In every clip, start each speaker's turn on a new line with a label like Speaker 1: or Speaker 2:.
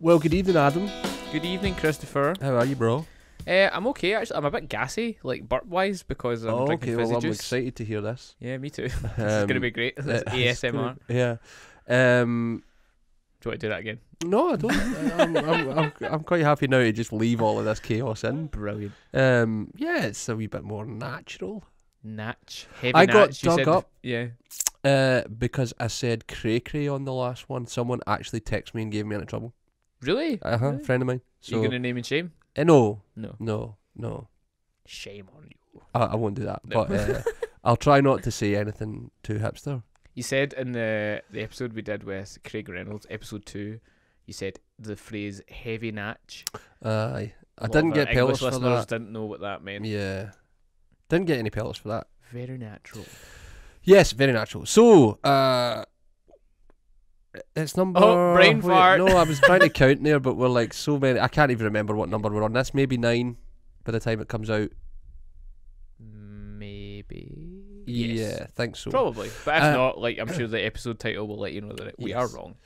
Speaker 1: Well, good evening, Adam.
Speaker 2: Good evening, Christopher.
Speaker 1: How are you, bro?
Speaker 2: I'm okay, actually. I'm a bit gassy, like burp-wise, because I'm drinking fizzy
Speaker 1: well,
Speaker 2: juice.
Speaker 1: I'm excited to hear this.
Speaker 2: Yeah, me too. This is going to be great. This is ASMR.
Speaker 1: Yeah.
Speaker 2: Do you want to do that again?
Speaker 1: No, I don't. I'm quite happy now to just leave all of this chaos in.
Speaker 2: Brilliant.
Speaker 1: Yeah, it's a wee bit more natural.
Speaker 2: Heavy
Speaker 1: I got
Speaker 2: natch, you
Speaker 1: dug
Speaker 2: said.
Speaker 1: up.
Speaker 2: Yeah.
Speaker 1: Because I said cray-cray on the last one. Someone actually texted me and gave me into trouble.
Speaker 2: Really?
Speaker 1: Really? Friend of mine. So,
Speaker 2: you going to name and shame?
Speaker 1: No.
Speaker 2: No.
Speaker 1: No.
Speaker 2: Shame on you.
Speaker 1: I won't do that.
Speaker 2: No.
Speaker 1: But I'll try not to say anything too hipster.
Speaker 2: You said in the episode we did with Craig Reynolds, episode 2, you said the phrase heavy natch.
Speaker 1: Aye. I didn't get pellets for
Speaker 2: listeners
Speaker 1: that.
Speaker 2: Didn't know what that meant.
Speaker 1: Yeah. Didn't get any pellets for that.
Speaker 2: Very natural.
Speaker 1: Yes, very natural. So, it's number...
Speaker 2: Oh, brain fart.
Speaker 1: No, I was trying to count there, but we're like so many... I can't even remember what number we're on. This may be 9 by the time it comes out.
Speaker 2: Maybe.
Speaker 1: Yeah,
Speaker 2: Yes.
Speaker 1: I think so.
Speaker 2: Probably. But if not, like, I'm sure the episode title will let you know that we are
Speaker 1: Yes.
Speaker 2: wrong.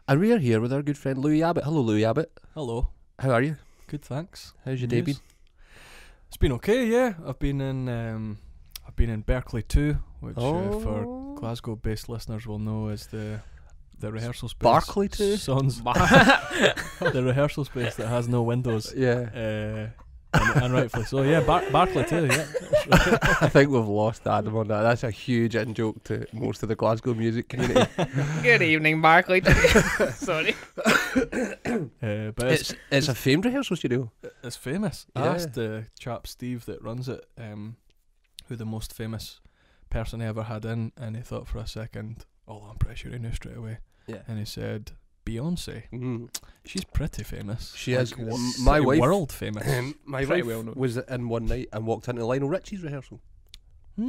Speaker 1: And we are here with our good friend Louis Abbott. Hello, Louis Abbott.
Speaker 3: Hello.
Speaker 1: How are you?
Speaker 3: Good, thanks.
Speaker 1: How's your day been?
Speaker 3: It's been okay, yeah. I've been in Berkeley too, which for Glasgow-based listeners will know is the rehearsal space.
Speaker 1: Barclay too?
Speaker 3: Sons. The rehearsal space that has no windows.
Speaker 1: Yeah.
Speaker 3: And rightfully so. Yeah, Barclay too. Yeah.
Speaker 1: I think we've lost Adam on that. That's a huge in-joke to most of the Glasgow music community.
Speaker 2: Good evening, Barclay. Sorry.
Speaker 3: But
Speaker 1: It's a famed rehearsal studio.
Speaker 3: it's famous. I
Speaker 1: Yeah.
Speaker 3: asked the chap Steve that runs it, who the most famous person he ever had in, and he thought for a second, oh, I'm pretty sure he knew straight away.
Speaker 1: Yeah.
Speaker 3: And he said, Beyonce.
Speaker 1: Mm.
Speaker 3: She's pretty famous.
Speaker 1: She is.
Speaker 3: Pretty
Speaker 1: My wife...
Speaker 3: world famous.
Speaker 1: My
Speaker 2: Pretty
Speaker 1: wife
Speaker 2: well known.
Speaker 1: was in one night and walked into Lionel Richie's rehearsal. So,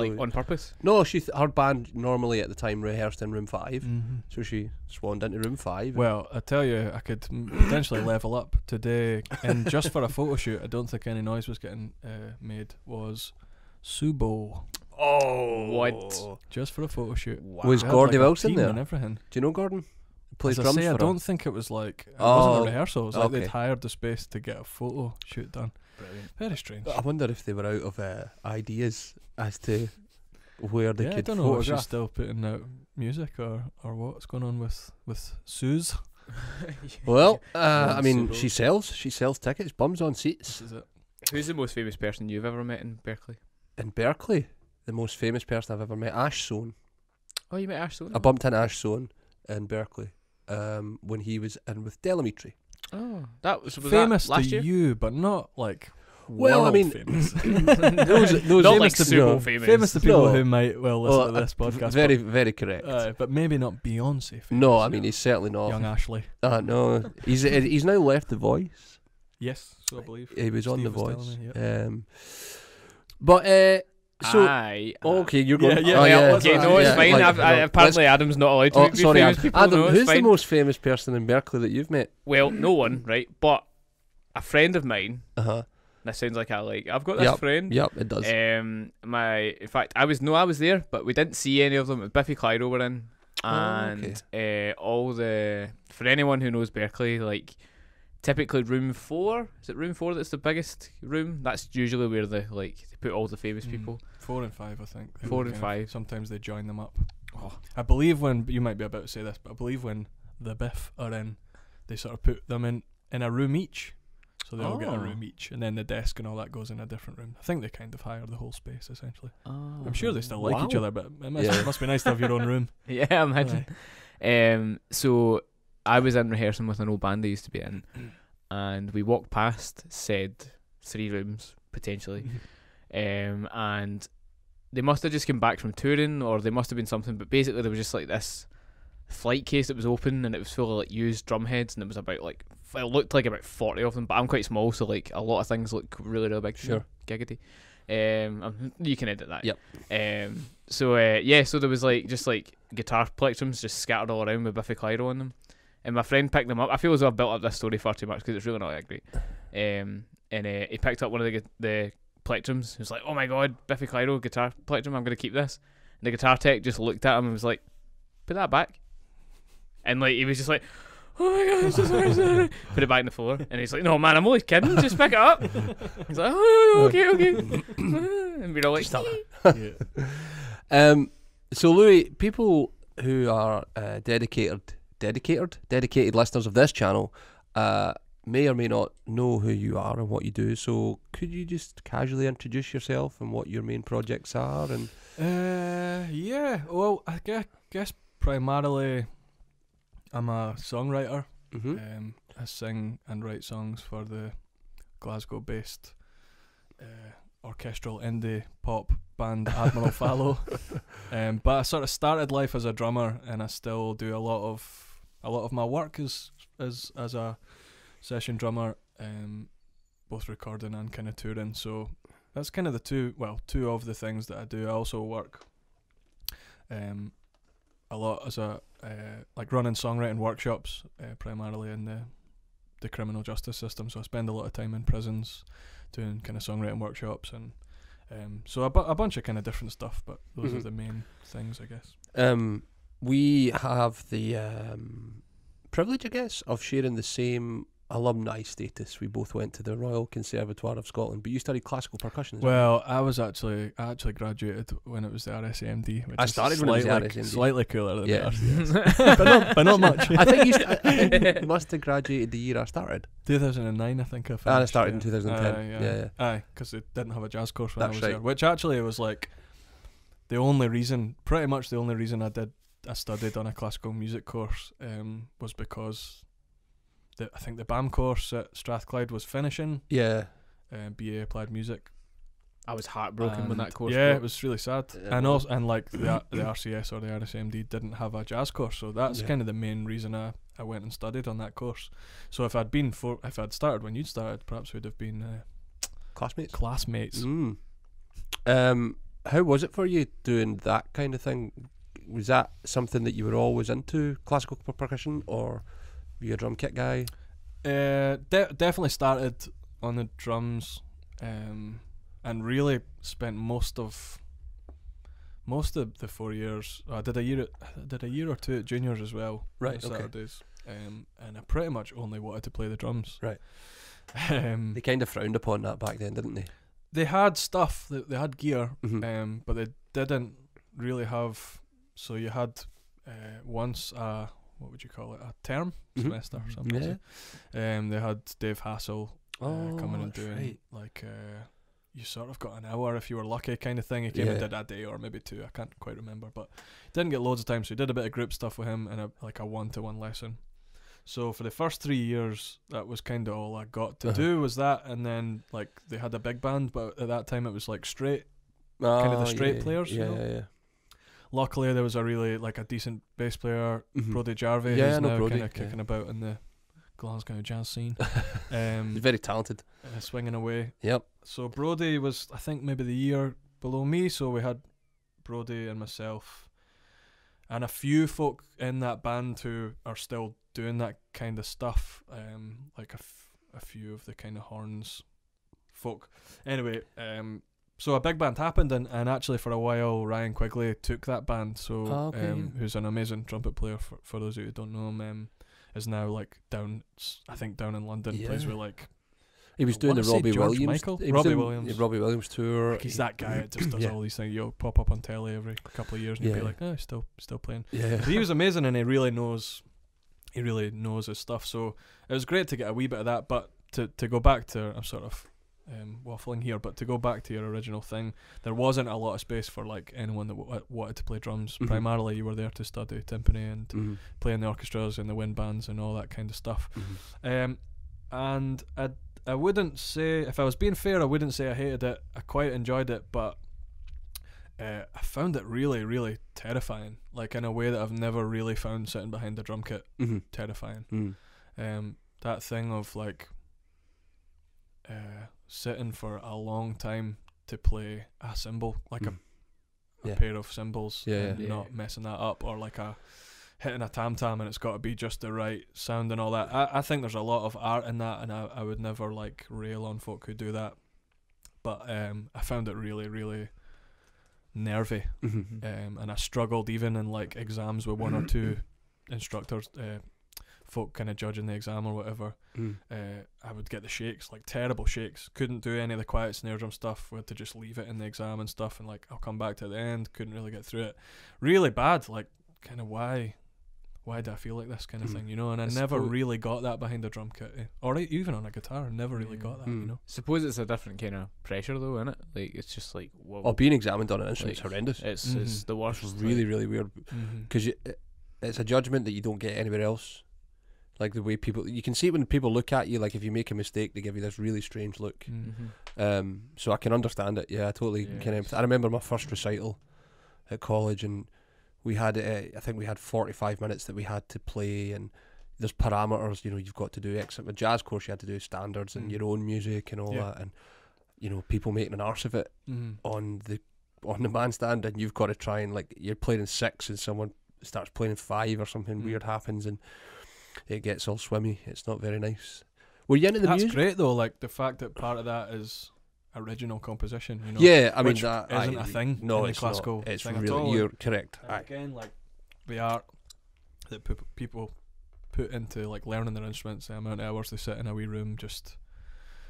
Speaker 2: Like, on purpose?
Speaker 1: no, her band normally at the time rehearsed in room 5,
Speaker 3: Mhm.
Speaker 1: so she swanned into room 5.
Speaker 3: Well, I tell you, I could potentially level up today, and just for a photo shoot, I don't think any noise was getting made, was Subo.
Speaker 1: Oh,
Speaker 2: What?
Speaker 3: Just for a photo shoot.
Speaker 1: Was
Speaker 3: They had,
Speaker 1: Gordy
Speaker 3: like, a
Speaker 1: Wilson
Speaker 3: team
Speaker 1: there?
Speaker 3: and everything.
Speaker 1: Do you know Gordon? He plays
Speaker 3: As I
Speaker 1: drums
Speaker 3: say, I
Speaker 1: for
Speaker 3: don't
Speaker 1: her.
Speaker 3: think it was like, it
Speaker 1: Oh,
Speaker 3: wasn't a rehearsal, it was like
Speaker 1: okay.
Speaker 3: they'd hired the space to get a photo shoot done.
Speaker 2: Brilliant.
Speaker 3: Very strange.
Speaker 1: I wonder if they were out of ideas as to where they
Speaker 3: Yeah, I
Speaker 1: could
Speaker 3: don't know if she's
Speaker 1: photograph.
Speaker 3: still putting out music or what's going on with Suze.
Speaker 1: Well,
Speaker 3: Yeah,
Speaker 1: I mean,
Speaker 3: Subo.
Speaker 1: she sells tickets, bums on seats.
Speaker 3: This is it.
Speaker 2: Who's the most famous person you've ever met in Berkeley?
Speaker 1: In Berkeley, the most famous person I've ever met, Ash Sohn.
Speaker 2: Oh, you met Ash Stone?
Speaker 1: I bumped into Ash Sohn in Berkeley when he was in with Delamitri.
Speaker 2: Oh, that was
Speaker 3: Famous
Speaker 2: that last
Speaker 3: to
Speaker 2: year?
Speaker 3: you, but not like
Speaker 1: Well, I
Speaker 3: world
Speaker 1: mean,
Speaker 3: famous.
Speaker 1: those
Speaker 2: Not
Speaker 1: famous
Speaker 2: like
Speaker 1: to
Speaker 2: Subo
Speaker 1: no,
Speaker 2: famous.
Speaker 3: famous to people
Speaker 1: No.
Speaker 3: who might listen
Speaker 1: Well,
Speaker 3: to this podcast.
Speaker 1: Very, very correct.
Speaker 3: but maybe not Beyonce famous.
Speaker 1: No, I mean he's certainly not.
Speaker 3: Young Ashley.
Speaker 1: No, he's now left The Voice.
Speaker 3: Yes, so I believe.
Speaker 1: He was on
Speaker 3: Steve
Speaker 1: The
Speaker 3: was
Speaker 1: Voice.
Speaker 3: telling me,
Speaker 1: But so
Speaker 2: Aye.
Speaker 1: okay, you're going.
Speaker 3: Yeah,
Speaker 1: oh,
Speaker 3: well,
Speaker 1: yeah.
Speaker 2: Okay, no, it's
Speaker 1: Yeah,
Speaker 2: fine.
Speaker 1: like,
Speaker 2: Apparently, Adam's not allowed to
Speaker 1: Oh,
Speaker 2: be
Speaker 1: sorry,
Speaker 2: famous
Speaker 1: Adam.
Speaker 2: people.
Speaker 1: Adam,
Speaker 2: No, it's
Speaker 1: who's the
Speaker 2: fine.
Speaker 1: most famous person in Berkeley that you've met?
Speaker 2: Well, no one, right? But a friend of mine.
Speaker 1: Uh huh.
Speaker 2: That sounds like I've got this friend.
Speaker 1: Yep, it does.
Speaker 2: In fact, I was there, but we didn't see any of them. Biffy Clyro were in, and for anyone who knows Berkeley, like typically room 4. Is it room 4 that's the biggest room? That's usually where they put all the famous people.
Speaker 3: 4 and 5, I think. They
Speaker 2: 4
Speaker 3: would
Speaker 2: and
Speaker 3: kind
Speaker 2: 5.
Speaker 3: of- Sometimes they join them up.
Speaker 2: Oh.
Speaker 3: I believe when you might be about to say this, but I believe when the Biff are in, they sort of put them in a room each, so they all get a room each, and then the desk and all that goes in a different room. I think they kind of hire the whole space essentially. I'm sure they still like each
Speaker 1: Wow.
Speaker 3: other, but it must be nice to have your own room.
Speaker 2: Yeah, I imagine. So I was in rehearsing with an old band I used to be in, and we walked past said 3 rooms potentially, and they must have just come back from touring, or they must have been something. But basically, there was just like this flight case that was open, and it was full of like used drum heads, and it was about like it looked like about 40 of them. But I'm quite small, so like a lot of things look really, really big.
Speaker 1: Sure.
Speaker 2: Giggity. You can edit that.
Speaker 1: Yep.
Speaker 2: So there was like just like guitar plectrums just scattered all around with Biffy Clyro on them, and my friend picked them up. I feel as though I've built up this story far too much because it's really not that great. And he picked up one of the plectrums. He was like, "Oh my god, Biffy Clyro guitar plectrum! I'm gonna keep this." And the guitar tech just looked at him and was like, "Put that back." And like he was just like, oh my god, so sorry. Put it back on the floor, and he's like, no man, I'm only kidding, just pick it up. He's like, oh, okay. And we're all like,
Speaker 3: Yeah.
Speaker 1: So Louis, people who are dedicated listeners of this channel may or may not know who you are and what you do. So could you just casually introduce yourself and what your main projects are? And
Speaker 3: yeah. Well, I guess primarily I'm a songwriter. I sing and write songs for the Glasgow-based orchestral indie pop band Admiral Fallow. But I sort of started life as a drummer, and I still do a lot of my work as a session drummer, both recording and kind of touring. So that's kind of the two of the things that I do. I also work a lot as a like running songwriting workshops, primarily in the criminal justice system. So I spend a lot of time in prisons doing kind of songwriting workshops, and so a bunch of kind of different stuff, but those are the main things, I guess.
Speaker 1: We have the privilege, I guess, of sharing the same alumni status. We both went to the Royal Conservatoire of Scotland, but you studied classical percussion.
Speaker 3: Well, I actually graduated when it was the RSAMD, which
Speaker 1: I started when it was the RSAMD.
Speaker 3: Slightly cooler than the RCS, but not much.
Speaker 1: I think you must have graduated the year I started.
Speaker 3: 2009, I think.
Speaker 1: I started in 2010. Yeah.
Speaker 3: Aye, because it didn't have a jazz course when I was
Speaker 1: right.
Speaker 3: there, which actually was like pretty much the only reason I studied on a classical music course was because I think the BAM course at Strathclyde was finishing.
Speaker 1: Yeah.
Speaker 3: BA Applied Music.
Speaker 2: I was heartbroken when that course
Speaker 3: Yeah,
Speaker 2: broke.
Speaker 3: it was really sad. And like the RCS or the RSMD didn't have a jazz course, so that's kind of the main reason I went and studied on that course. So if I'd started when you'd started, perhaps we'd have been classmates.
Speaker 1: How was it for you doing that kind of thing? Was that something that you were always into, classical percussion, or were you a drum kit guy?
Speaker 3: Definitely started on the drums, and really spent most of the 4 years. I did a year or two at juniors as well.
Speaker 1: Right.
Speaker 3: On Saturdays. And I pretty much only wanted to play the drums.
Speaker 1: Right. They kind of frowned upon that back then, didn't they?
Speaker 3: They had stuff. They had gear.
Speaker 1: Mm-hmm.
Speaker 3: But they didn't really have. So you had once what would you call it, a term semester or something.
Speaker 1: Yeah.
Speaker 3: They had Dave Hassel coming and doing like you sort of got an hour if you were lucky kind of thing. He came and did a day or maybe two, I can't quite remember, but didn't get loads of time, so he did a bit of group stuff with him and a 1-to-1 lesson. So for the first 3 years, that was kind of all I got to do was that, and then like they had a big band, but at that time it was like straight, kind of the straight players. You know?
Speaker 1: Yeah.
Speaker 3: Luckily, there was a decent bass player, Brody Jarvie,
Speaker 1: Yeah,
Speaker 3: who's now
Speaker 1: Brody,
Speaker 3: kind of kicking about in the Glasgow jazz scene.
Speaker 1: He's very talented.
Speaker 3: Swinging away.
Speaker 1: Yep.
Speaker 3: So Brody was, I think, maybe the year below me. So we had Brody and myself, and a few folk in that band who are still doing that kind of stuff. Like a few of the kind of horns folk. Anyway, so a big band happened, and actually for a while Ryan Quigley took that band. So who's an amazing trumpet player for those who don't know him, is now like down in London. Plays with like,
Speaker 1: he was doing the Robbie
Speaker 3: George
Speaker 1: Williams.
Speaker 3: Michael?
Speaker 1: Robbie
Speaker 3: Williams
Speaker 1: tour.
Speaker 3: Like he's that guy that just does all these things. You'll pop up on telly every couple of years and you'll be like, oh, he's still playing.
Speaker 1: Yeah.
Speaker 3: But he was amazing, and he really knows his stuff. So it was great to get a wee bit of that. But to go back to, I'm sort of waffling here, but to go back to your original thing, there wasn't a lot of space for like anyone that wanted to play drums. Primarily you were there to study timpani and play in the orchestras and the wind bands and all that kind of stuff. And I wouldn't say, if I was being fair, I wouldn't say I hated it. I quite enjoyed it, but I found it really, really terrifying, like in a way that I've never really found sitting behind the drum kit terrifying. That thing of like sitting for a long time to play a cymbal, like a pair of cymbals, and not messing that up, or like hitting a tam-tam and it's got to be just the right sound and all that. I think there's a lot of art in that, and I would never like rail on folk who do that, but I found it really, really nervy, and I struggled even in like exams with one or two instructors, folk kind of judging the exam or whatever, I would get the shakes, like terrible shakes. Couldn't do any of the quiet snare drum stuff. We had to just leave it in the exam and stuff, and like I'll come back to the end. Couldn't really get through it. Really bad. Like kind of why do I feel like this kind of thing, you know? And I never really got that behind a drum kit, or even on a guitar. I never really got that, you know.
Speaker 2: Suppose it's a different kind of pressure though, isn't it? Like it's just like
Speaker 1: being examined on an instrument is horrendous.
Speaker 2: It's the worst.
Speaker 1: It's really really weird because it's a judgment that you don't get anywhere else. Like the way you can see it when people look at you. Like if you make a mistake, they give you this really strange look. So I can understand it. Yeah, I totally can. I remember my first recital at college, and we had I think we had 45 minutes that we had to play, and there's parameters, you know, you've got to do X. With jazz course you had to do standards and your own music and all that, and you know, people making an arse of it on the bandstand, and you've got to try and, like, you're playing in 6 and someone starts playing in 5 or something weird happens and it gets all swimmy. It's not very nice. Were you into the music?
Speaker 3: That's great though, like the fact that part of that is original composition, you know.
Speaker 1: Yeah, I mean,
Speaker 3: which
Speaker 1: that
Speaker 3: isn't a thing.
Speaker 1: No,
Speaker 3: in
Speaker 1: it's
Speaker 3: the classical
Speaker 1: not. It's
Speaker 3: thing
Speaker 1: really,
Speaker 3: at all.
Speaker 1: you're correct.
Speaker 3: And again, like the art that people put into like learning their instruments, the amount of hours they sit in a wee room just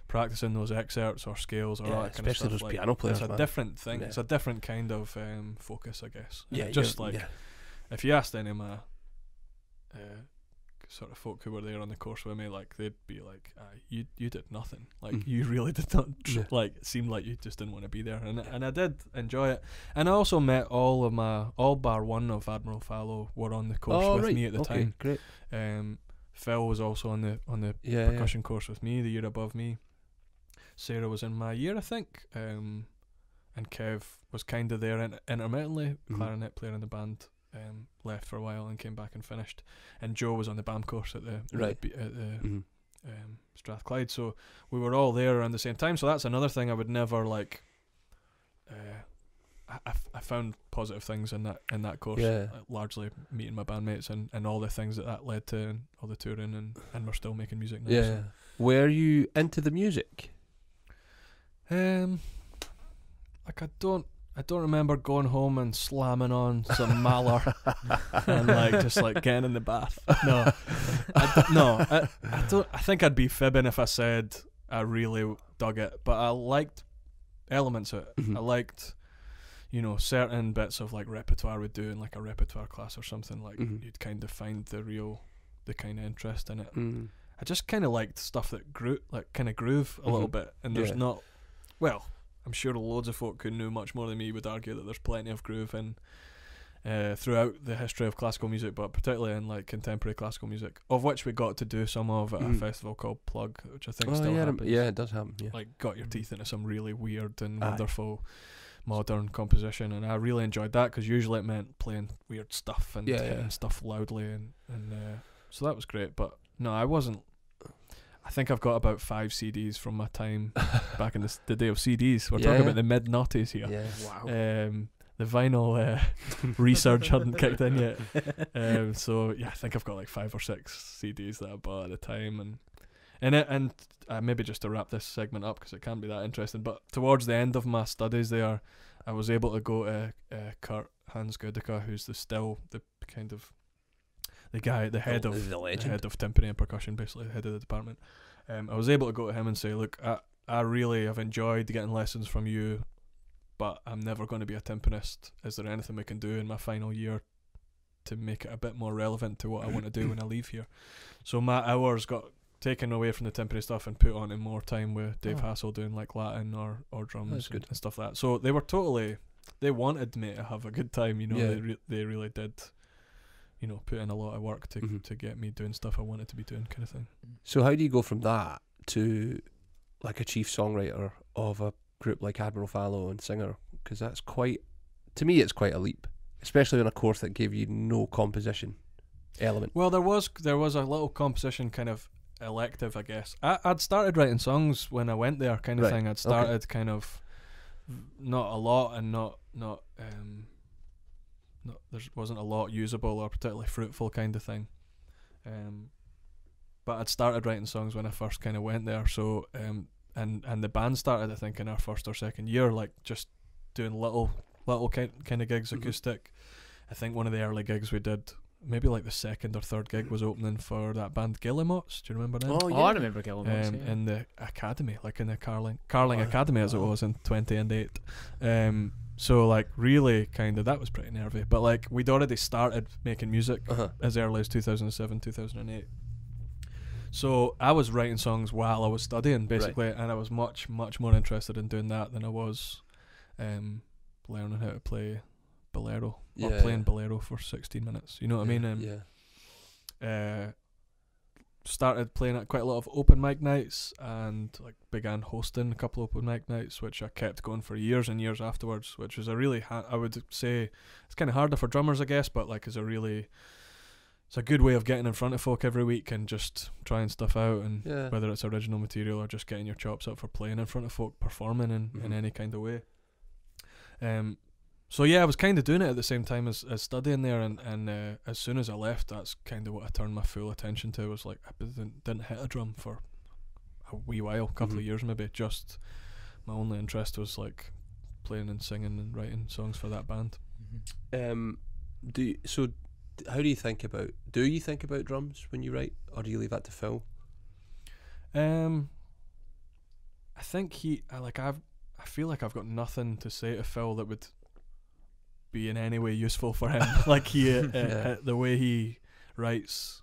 Speaker 3: practicing those excerpts or scales or all that kind of stuff.
Speaker 1: Especially those
Speaker 3: like,
Speaker 1: piano players.
Speaker 3: It's a different thing.
Speaker 1: Yeah.
Speaker 3: It's a different kind of focus, I guess.
Speaker 1: Yeah,
Speaker 3: just like if you asked any of my sort of folk who were there on the course with me, like they'd be like, you did nothing, like you really did not like, it seemed like you just didn't want to be there, and I did enjoy it. And I also met all bar one of Admiral Fallow were on the course with me at the time.
Speaker 1: Great.
Speaker 3: Phil was also on the percussion course with me the year above me. Sarah was in my year, I think, and Kev was kind of there intermittently, clarinet player in the band. Left for a while and came back and finished, and Joe was on the BAM course at the Strathclyde, so we were all there around the same time. So that's another thing I would never like. I found positive things in that course, largely meeting my bandmates and all the things that led to, and all the touring, and we're still making music now. So.
Speaker 1: Were you into the music?
Speaker 3: Like I don't remember going home and slamming on some Mahler and like just like getting in the bath. No, I don't. I think I'd be fibbing if I said I really dug it, but I liked elements of it. I liked, you know, certain bits of like repertoire we'd do in like a repertoire class or something. Like you'd kind of find the kind of interest in it. I just kind of liked stuff that kind of groove a little bit, and there's not, well, I'm sure loads of folk who knew much more than me would argue that there's plenty of groove in throughout the history of classical music, but particularly in like contemporary classical music, of which we got to do some of at a festival called Plug, which I think still happens.
Speaker 1: Yeah, it does happen. Yeah.
Speaker 3: Like got your teeth into some really weird and wonderful modern composition, and I really enjoyed that because usually it meant playing weird stuff and hitting stuff loudly, and so that was great. But no, I wasn't. I think I've got about 5 CDs from my time back in the day of CDs. We're talking about the mid-noughties here.
Speaker 1: Yeah.
Speaker 2: Wow.
Speaker 3: The vinyl research hadn't kicked in yet. So yeah, I think I've got like 5 or 6 CDs that I bought at the time, and maybe just to wrap this segment up because it can't be that interesting. But towards the end of my studies there, I was able to go to Kurt Hans Gudica, who's the kind of the guy, the head of timpani and percussion, basically the head of the department. I was able to go to him and say, look, I really have enjoyed getting lessons from you, but I'm never going to be a timpanist. Is there anything we can do in my final year to make it a bit more relevant to what I want to do when I leave here? So my hours got taken away from the timpani stuff and put on in more time with Dave Hassel doing like Latin or drums and stuff like that. So they were they wanted me to have a good time, you know. They really did, you know, put in a lot of work to get me doing stuff I wanted to be doing, kind of thing.
Speaker 1: So how do you go from that to like a chief songwriter of a group like Admiral Fallow and singer? Because that's to me it's quite a leap, especially on a course that gave you no composition element.
Speaker 3: Well, there was a little composition kind of elective, I guess. I'd started writing songs when I went there, kind of thing. I'd started kind of not a lot, and not there wasn't a lot usable or particularly fruitful kind of thing, but I'd started writing songs when I first kind of went there. So and the band started, I think, in our first or second year, like just doing little kind of gigs, acoustic. I think one of the early gigs we did maybe like the second or third gig was opening for that band Guillemots. Do you remember them?
Speaker 2: Oh, I remember Guillemots.
Speaker 3: In the academy, like in the Carling Academy as it was in 2008. So like really kind of, that was pretty nervy, but like we'd already started making music as early as 2007, 2008. So I was writing songs while I was studying basically, and I was much more interested in doing that than I was learning how to play bolero or playing bolero for 16 minutes. You know what I mean? Started playing at quite a lot of open mic nights, and like began hosting a couple of open mic nights, which I kept going for years and years afterwards, which was a really I would say it's kind of harder for drummers, I guess, but like it's a good way of getting in front of folk every week and just trying stuff out, and whether it's original material or just getting your chops up for playing in front of folk, performing in any kind of way. So yeah, I was kind of doing it at the same time as studying there, and as soon as I left, that's kind of what I turned my full attention to. Was like I didn't hit a drum for a wee while, couple of years maybe. Just my only interest was like playing and singing and writing songs for that band.
Speaker 1: How do you think about drums when you write, or do you leave that to Phil?
Speaker 3: I think I feel like I've got nothing to say to Phil that would be in any way useful for him. Like the way he writes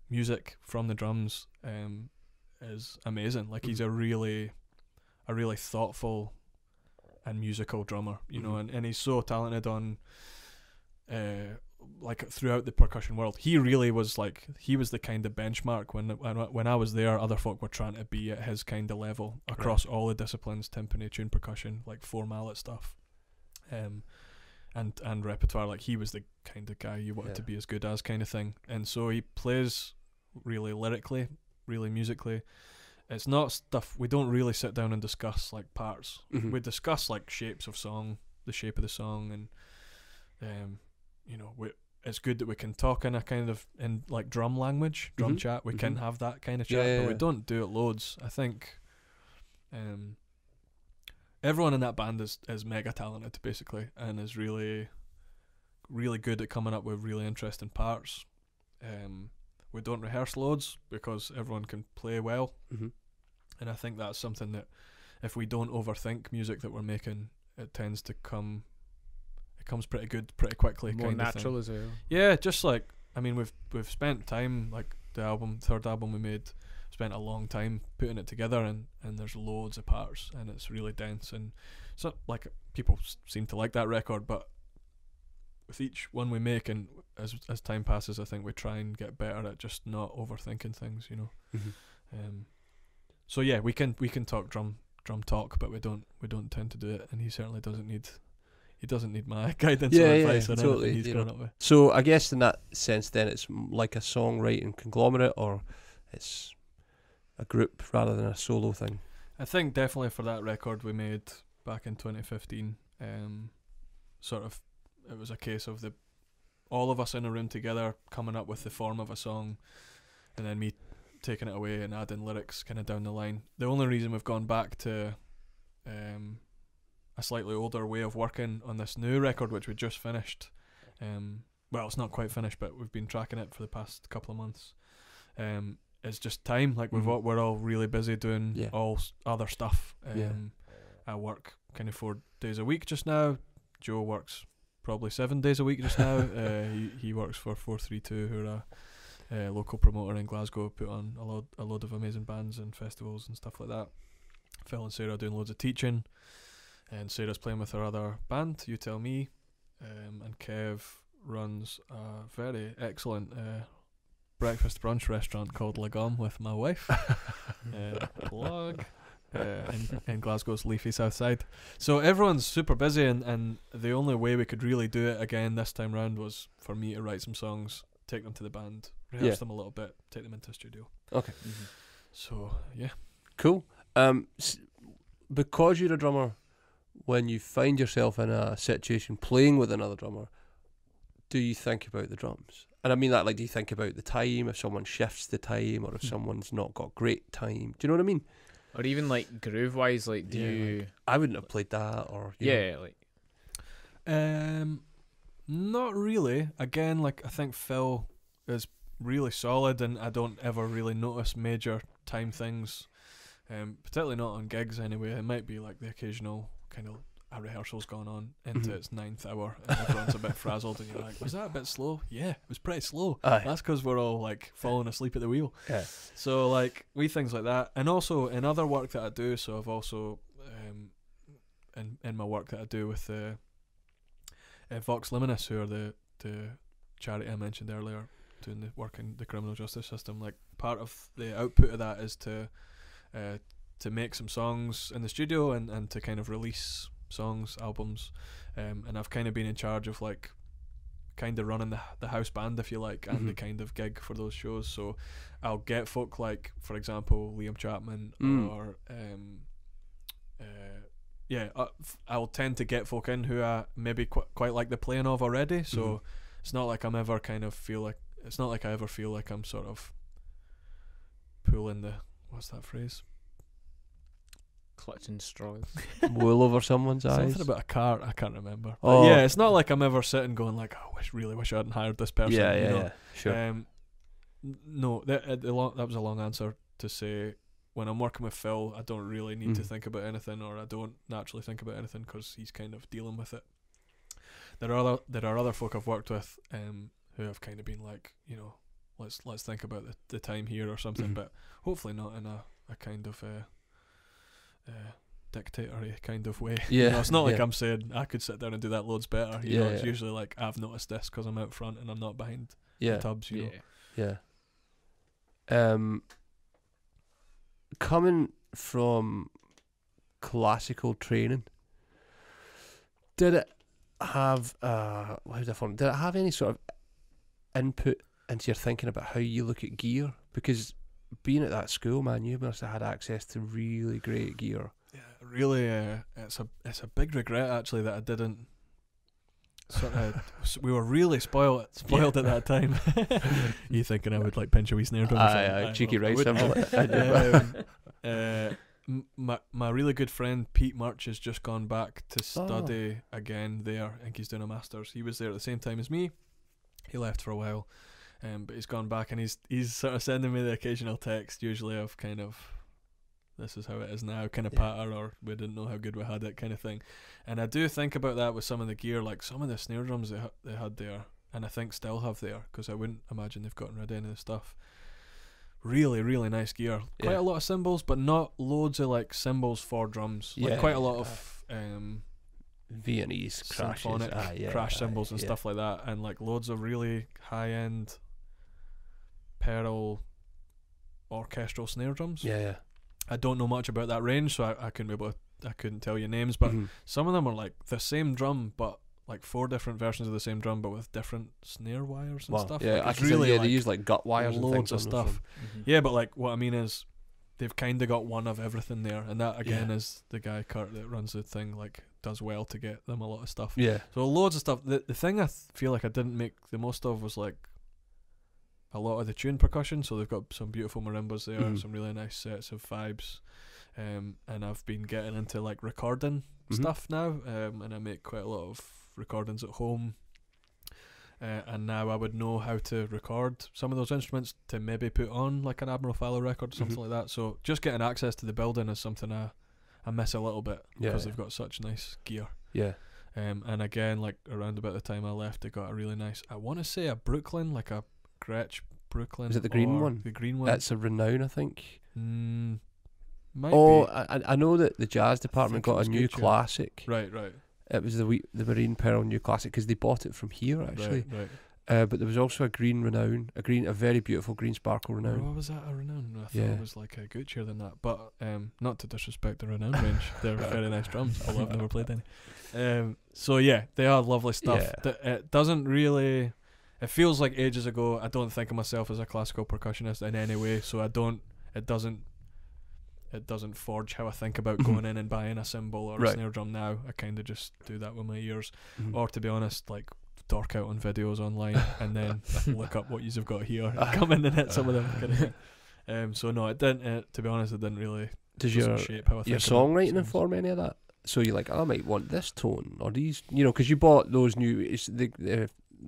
Speaker 3: music from the drums is amazing. Like he's a really thoughtful and musical drummer, you know, and he's so talented on like throughout the percussion world. He really was like, he was the kind of benchmark when I was there. Other folk were trying to be at his kind of level across all the disciplines: timpani, tune percussion, like four mallet stuff, and repertoire. Like he was the kind of guy you wanted to be as good as, kind of thing. And so he plays really lyrically, really musically. It's not stuff we don't really sit down and discuss like parts. We discuss like shapes of song, the shape of the song, and you know, it's good that we can talk in a kind of in like drum language, drum chat. We can have that kind of chat, but we don't do it loads. I think everyone in that band is mega talented basically, and is really good at coming up with really interesting parts. We don't rehearse loads because everyone can play well, and I think that's something that if we don't overthink music that we're making, it tends to come. It comes pretty good pretty quickly.
Speaker 2: More natural as well.
Speaker 3: Yeah, just like, I mean, we've spent time, like the third album we made, spent a long time putting it together, and there's loads of parts, and it's really dense, and so like people seem to like that record, but with each one we make, and as time passes, I think we try and get better at just not overthinking things, you know. So yeah, we can talk drum talk, but we don't tend to do it, and he certainly doesn't need my guidance or advice or
Speaker 1: totally,
Speaker 3: anything he's grown up with.
Speaker 1: So I guess in that sense then it's like a songwriting conglomerate, or it's a group rather than a solo thing?
Speaker 3: I think definitely for that record we made back in 2015, sort of it was a case of all of us in a room together coming up with the form of a song, and then me taking it away and adding lyrics kind of down the line. The only reason we've gone back to a slightly older way of working on this new record, which we just finished, well, it's not quite finished, but we've been tracking it for the past couple of months. It's just time. Like we're all really busy doing all other stuff. I work kind of 4 days a week just now. Joe works probably 7 days a week just now. He works for 432, who are a local promoter in Glasgow, put on a load of amazing bands and festivals and stuff like that. Phil and Sarah are doing loads of teaching, and Sarah's playing with her other band, You Tell Me, and Kev runs a very excellent breakfast brunch restaurant called Lagom with my wife. Plug. In Glasgow's leafy south side. So everyone's super busy, and the only way we could really do it again this time round was for me to write some songs, take them to the band, rehearse them a little bit, take them into studio.
Speaker 1: Okay.
Speaker 3: So yeah,
Speaker 1: cool. Because you're a drummer, when you find yourself in a situation playing with another drummer, do you think about the drums? And I mean that, like, do you think about the time, if someone shifts the time, or if someone's not got great time? Do you know what I mean?
Speaker 2: Or even like groove wise, like do you?
Speaker 1: Like, I wouldn't have played that, or
Speaker 2: like.
Speaker 3: Not really. Again, like I think Phil is really solid, and I don't ever really notice major time things, particularly not on gigs anyway. It might be like the occasional kind of a rehearsal's gone on into its 9th hour and everyone's a bit frazzled and you're like, was that a bit slow? Yeah, it was pretty slow. That's because we're all like falling asleep at the wheel. So like wee things like that. And also in other work that I do, so I've also in my work that I do with Vox Liminis, who are the charity I mentioned earlier, doing the work in the criminal justice system, like part of the output of that is to make some songs in the studio and to kind of release songs, albums, and I've kind of been in charge of like kind of running the house band, if you like, and the kind of gig for those shows. So I'll get folk like, for example, Liam Chapman or I'll tend to get folk in who I maybe quite like the playing of already. So it's not like I ever feel like I'm sort of pulling the, what's that phrase?
Speaker 2: Clutching straws.
Speaker 1: Wool over someone's eyes.
Speaker 3: Something about a cart, I can't remember.
Speaker 1: Oh.
Speaker 3: But yeah, it's not like I'm ever sitting going like, oh, really wish I hadn't hired this person.
Speaker 1: Yeah, sure.
Speaker 3: No, that was a long answer to say, when I'm working with Phil, I don't really need to think about anything, or I don't naturally think about anything because he's kind of dealing with it. There are other folk I've worked with who have kind of been like, you know, let's think about the time here or something, but hopefully not in a kind of dictator-y kind of way.
Speaker 1: Yeah,
Speaker 3: you know, it's not like I'm saying I could sit down and do that loads better. You know, it's
Speaker 1: yeah.
Speaker 3: usually like, I've noticed this because I'm out front and I'm not behind
Speaker 1: Yeah,
Speaker 3: the tubs. You know.
Speaker 1: yeah. Coming from classical training, did it have did it have any sort of input into your thinking about how you look at gear? Because being at that school, man, you must have had access to really great gear.
Speaker 3: Yeah, really, it's a big regret actually that I didn't. We were really spoiled at that time. You thinking I would like pinch a wee snare drum?
Speaker 1: Aye, cheeky right symbol.
Speaker 3: My really good friend Pete Murch has just gone back to study again there. I think he's doing a master's. He was there at the same time as me. He left for a while, but he's gone back and he's sort of sending me the occasional text, usually of kind of, this is how it is now, kind of patter, or we didn't know how good we had it kind of thing. And I do think about that with some of the gear, like some of the snare drums they had there, and I think still have there, because I wouldn't imagine they've gotten rid of any of the stuff. Really, really nice gear. Quite a lot of cymbals, but not loads of like cymbals for drums. Like quite a lot of
Speaker 1: Viennese
Speaker 3: symphonic crash cymbals and stuff like that, and like loads of really high-end Pearl orchestral snare drums.
Speaker 1: Yeah.
Speaker 3: I don't know much about that range, so I couldn't tell you names, but some of them are like the same drum, but like 4 different versions of the same drum, but with different snare wires and stuff.
Speaker 1: Yeah,
Speaker 3: like,
Speaker 1: I can really they use like gut wires and
Speaker 3: loads
Speaker 1: things
Speaker 3: of stuff. Yeah, but like what I mean is they've kind of got one of everything there, and that again is the guy Kurt that runs the thing, like does well to get them a lot of stuff.
Speaker 1: Yeah.
Speaker 3: So loads of stuff. The thing I feel like I didn't make the most of was like a lot of the tune percussion. So they've got some beautiful marimbas there, some really nice sets of vibes, and I've been getting into like recording stuff now, and I make quite a lot of recordings at home, and now I would know how to record some of those instruments to maybe put on like an Admiral Fallow record or something like that. So just getting access to the building is something I miss a little bit, because they've got such nice gear. And again, like around about the time I left, they got a really nice, I want to say a Brooklyn, like a Gretsch Brooklyn.
Speaker 1: Is it the green one?
Speaker 3: The green one.
Speaker 1: That's a Renown, I think.
Speaker 3: Might
Speaker 1: be.
Speaker 3: I
Speaker 1: I know that the jazz department got a new classic.
Speaker 3: Right.
Speaker 1: It was the Marine Pearl new classic, because they bought it from here actually.
Speaker 3: Right.
Speaker 1: But there was also a green Renown, a very beautiful green sparkle Renown.
Speaker 3: What was that, a Renown? I thought it was like a Guccier than that. But not to disrespect the Renown range, they're very nice drums, although I've never played any. So yeah, they are lovely stuff. It doesn't really, it feels like ages ago. I don't think of myself as a classical percussionist in any way, so it doesn't forge how I think about going in and buying a cymbal or a snare drum now. I kind of just do that with my ears, or to be honest, like dork out on videos online and then look up what you've got here and come in and hit some of them kind of thing. So no, it didn't. To be honest, it didn't really.
Speaker 1: Does your
Speaker 3: shape how I think
Speaker 1: your songwriting inform any of that? So you're like, I might want this tone or these, because you bought those new.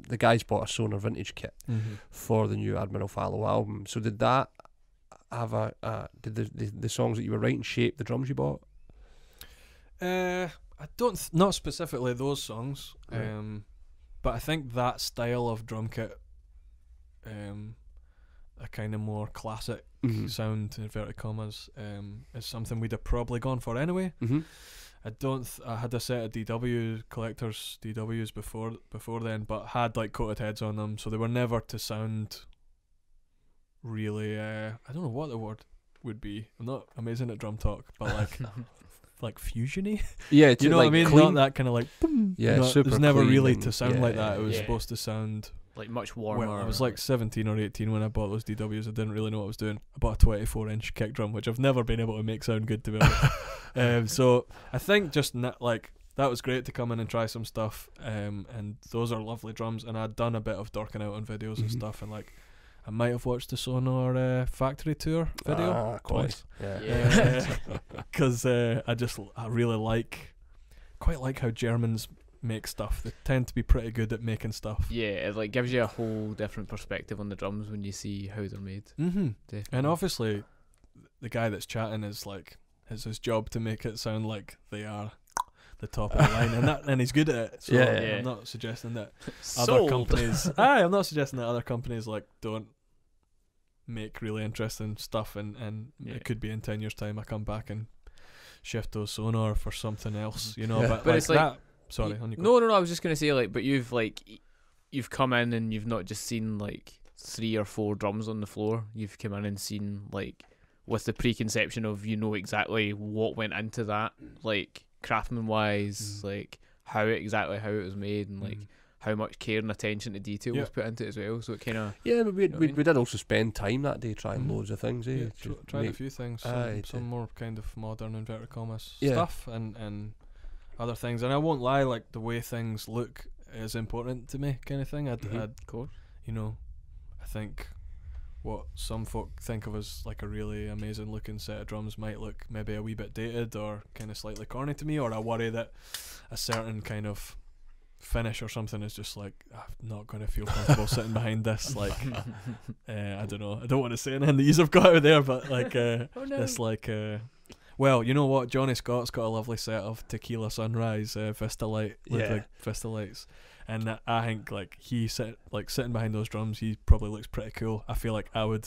Speaker 1: The guys bought a Sonar vintage kit for the new Admiral Fallow album. So did that have did the songs that you were writing shape the drums you bought?
Speaker 3: I don't, not specifically those songs,
Speaker 1: Right.
Speaker 3: but I think that style of drum kit, a kind of more classic sound, inverted commas, is something we'd have probably gone for anyway. I had a set of DW collectors DWs before then, but had like coated heads on them, so they were never to sound really. I don't know what the word would be. I'm not amazing at drum talk, but like fusiony.
Speaker 1: Yeah,
Speaker 3: You know what I mean?
Speaker 1: Clean.
Speaker 3: Not that kind of like boom.
Speaker 1: Yeah, super
Speaker 3: it was never
Speaker 1: clean
Speaker 3: really
Speaker 1: and-
Speaker 3: to sound
Speaker 1: yeah,
Speaker 3: like that. It was
Speaker 2: yeah.
Speaker 3: supposed to sound.
Speaker 2: Like much warmer.
Speaker 3: Well, I was like 17 or 18 when I bought those DWs. I didn't really know what I was doing. I bought a 24-inch kick drum, which I've never been able to make sound good, to be honest. So I think just like that was great to come in and try some stuff. And those are lovely drums. And I'd done a bit of dorking out on videos and stuff. And like I might have watched the Sonar factory tour video twice.
Speaker 1: Yeah.
Speaker 3: Because I really quite like how Germans make stuff. They tend to be pretty good at making stuff.
Speaker 2: Yeah, it like gives you a whole different perspective on the drums when you see how they're made. Definitely.
Speaker 3: And obviously the guy that's chatting is like, it's his job to make it sound like they are the top of the line, and he's good at it. So
Speaker 2: Yeah.
Speaker 3: I'm not suggesting that
Speaker 2: Sold.
Speaker 3: other companies I'm not suggesting that other companies like don't make really interesting stuff, and it could be in 10 years time I come back and shift those Sonar for something else,
Speaker 1: Yeah.
Speaker 3: but
Speaker 2: But it's like-
Speaker 3: that. Sorry, on you go.
Speaker 2: No, I was just gonna say but you've come in and you've not just seen like 3 or 4 drums on the floor. You've come in and seen like with the preconception of exactly what went into that, like craftsman wise, like how it was made, and like how much care and attention to detail was put into it as well. So it kind of
Speaker 1: But we
Speaker 2: know what I mean?
Speaker 1: did also spend time that day trying loads of things.
Speaker 3: Yeah,
Speaker 1: to
Speaker 3: tried a
Speaker 1: make-
Speaker 3: few things,
Speaker 1: Aye,
Speaker 3: some more kind of modern inverted commas
Speaker 1: Yeah.
Speaker 3: stuff, and other things. And I won't lie, like the way things look is important to me, kind of thing. I'd
Speaker 2: of course.
Speaker 3: I think what some folk think of as like a really amazing looking set of drums might look maybe a wee bit dated or kind of slightly corny to me, or I worry that a certain kind of finish or something is just like, I'm not going to feel comfortable sitting behind this, like I don't know, I don't want to say anything that you've got out there, but like this like well, you know what, Johnny Scott's got a lovely set of Tequila Sunrise Vista Light Ludwig Vista Lights, and I think like sitting behind those drums, he probably looks pretty cool. I feel like I would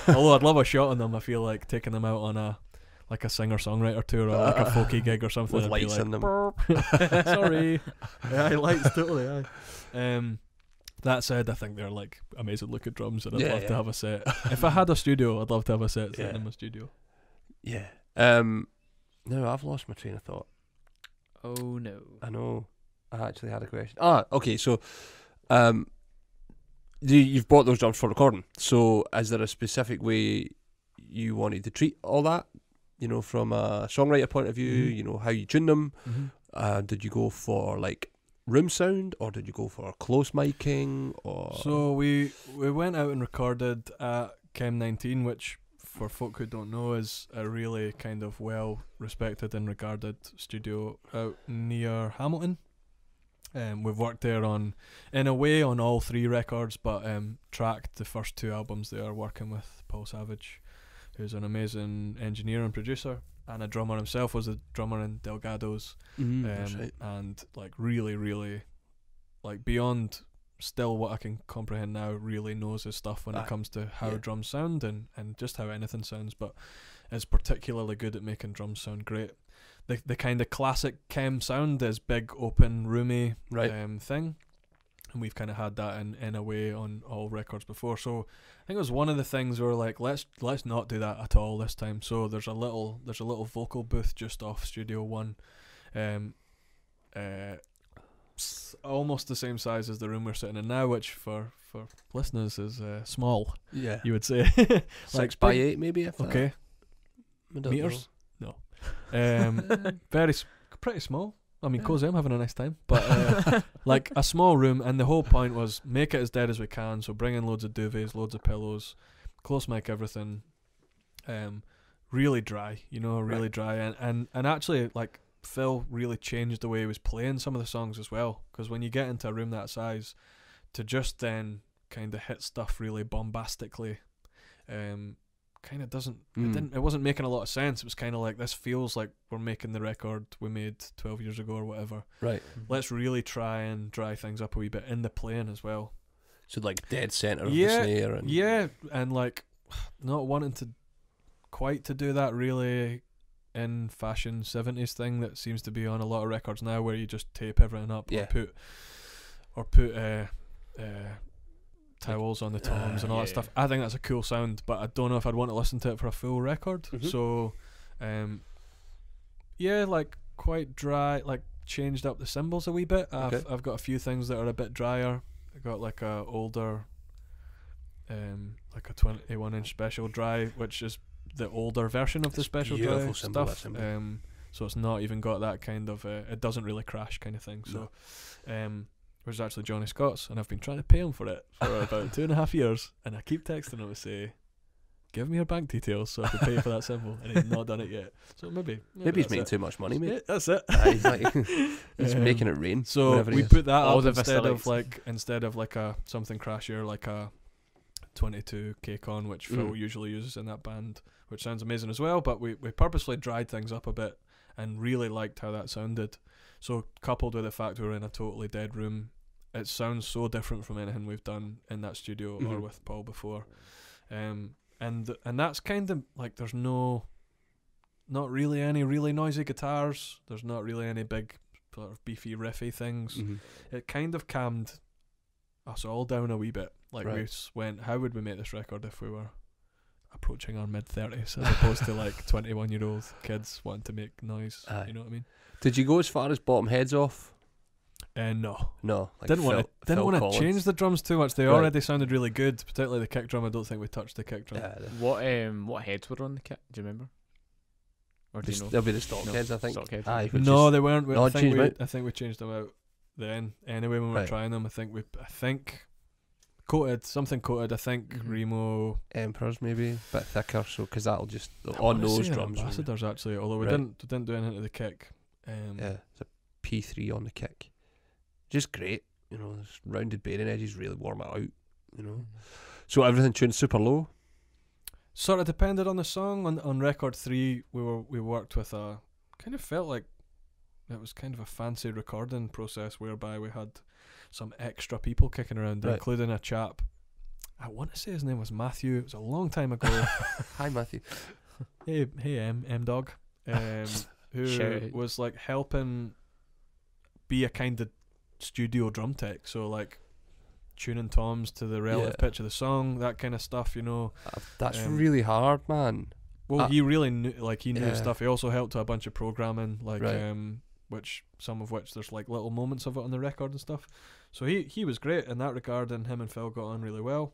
Speaker 3: although I'd love a shot on them, I feel like taking them out on a singer-songwriter tour or like a folky gig or something
Speaker 1: with
Speaker 3: I'd be
Speaker 1: lights
Speaker 3: like,
Speaker 1: in them.
Speaker 3: sorry. Aye, lights, totally, aye. That said, I think they're like amazing looking drums, and I'd love to have a set. If I had a studio, I'd love to have a set sitting in my studio.
Speaker 1: Yeah. No, I've lost my train of thought.
Speaker 2: Oh no.
Speaker 1: I know. I actually had a question. Okay. So, you've bought those drums for recording. So, is there a specific way you wanted to treat all that? From a songwriter point of view, how you tune them. Did you go for like room sound, or did you go for close miking, or?
Speaker 3: So we went out and recorded at Chem 19, which for folk who don't know is a really kind of well respected and regarded studio out near Hamilton. We've worked there in a way on all 3 records, but tracked the first 2 albums there, working with Paul Savage, who's an amazing engineer and producer, and a drummer himself, was a drummer in Delgado's,
Speaker 1: That's right.
Speaker 3: and like really, really, like beyond still what I can comprehend now, really knows his stuff when it comes to how drums sound and just how anything sounds, but is particularly good at making drums sound great. The kind of classic Chem sound is big, open, roomy thing, and we've kind of had that in a way on all records before. So I think it was one of the things where like let's not do that at all this time. So there's a little vocal booth just off Studio 1, almost the same size as the room we're sitting in now, which for listeners is small.
Speaker 1: Yeah.
Speaker 3: You would say
Speaker 1: 6 by 8 maybe. If
Speaker 3: okay.
Speaker 1: I don't
Speaker 3: Meters? No. Pretty small. I mean, cozy, I'm having a nice time, but like a small room, and the whole point was make it as dead as we can. So bring in loads of duvets, loads of pillows, close mic everything, really dry, really dry, and actually like Phil really changed the way he was playing some of the songs as well. Because when you get into a room that size, to just then kind of hit stuff really bombastically, kind of doesn't. It wasn't making a lot of sense. It was kind of like, this feels like we're making the record we made 12 years ago or whatever.
Speaker 1: Right.
Speaker 3: Let's really try and dry things up a wee bit in the playing as well.
Speaker 1: So like dead center of the snare. And
Speaker 3: And like not wanting to quite to do that really in fashion 70s thing that seems to be on a lot of records now, where you just tape everything up or put towels on the toms and all that stuff. I think that's a cool sound, but I don't know if I'd want to listen to it for a full record. So like quite dry, like changed up the cymbals a wee bit. I've got a few things that are a bit drier. I got like a older like a 21-inch special dry, which is the older version of the special dry stuff. So it's not even got that kind of it doesn't really crash kind of thing. So which is actually Johnny Scott's, and I've been trying to pay him for it for about 2.5 years, and I keep texting him to say, give me your bank details so I can pay for that cymbal, and he's not done it yet. So maybe
Speaker 1: he's making too much money, mate.
Speaker 3: Yeah, that's it.
Speaker 1: He's making it rain.
Speaker 3: So we put that up instead of like a something crashier, like a 22 K-Con, which Phil usually uses in that band, which sounds amazing as well. But we purposely dried things up a bit and really liked how that sounded. So coupled with the fact we were in a totally dead room, it sounds so different from anything we've done in that studio or with Paul before. And that's kind of like, there's not really any really noisy guitars. There's not really any big sort of beefy riffy things. It kind of calmed us all down a wee bit. Like we went, how would we make this record if we were approaching our mid-30s as opposed to like 21-year-old kids wanting to make noise. You know what I mean?
Speaker 1: Did you go as far as bottom heads off?
Speaker 3: No.
Speaker 1: Like
Speaker 3: didn't want to change the drums too much. They already sounded really good, particularly the kick drum. I don't think we touched the kick drum.
Speaker 2: What heads were on the kit? Do you remember? Or do you know?
Speaker 1: They'll be the stock heads, I think.
Speaker 2: Stock heads.
Speaker 3: No, they weren't. I think we changed them out then. Anyway, when we were trying them, I think coated. I think Remo
Speaker 1: Emperors maybe a bit thicker, so because that'll just on those drums.
Speaker 3: Ambassadors actually, although we didn't do anything to the kick.
Speaker 1: It's a P3 on the kick. Just great, you know. This rounded bearing edges really warm it out, you know. So everything tuned super low.
Speaker 3: Sort of depended on the song. On record 3, we worked with a kind of felt like it was kind of a fancy recording process whereby we had some extra people kicking around, including a chap. I want to say his name was Matthew. It was a long time ago.
Speaker 1: Hi Matthew.
Speaker 3: Hey M Dog. Who was like helping be a kind of studio drum tech, so like tuning toms to the relative pitch of the song, that kind of stuff, you know.
Speaker 1: That's really hard, man.
Speaker 3: Well, he really knew, like he knew stuff. He also helped to a bunch of programming, like which there's like little moments of it on the record and stuff. So he was great in that regard, and him and Phil got on really well.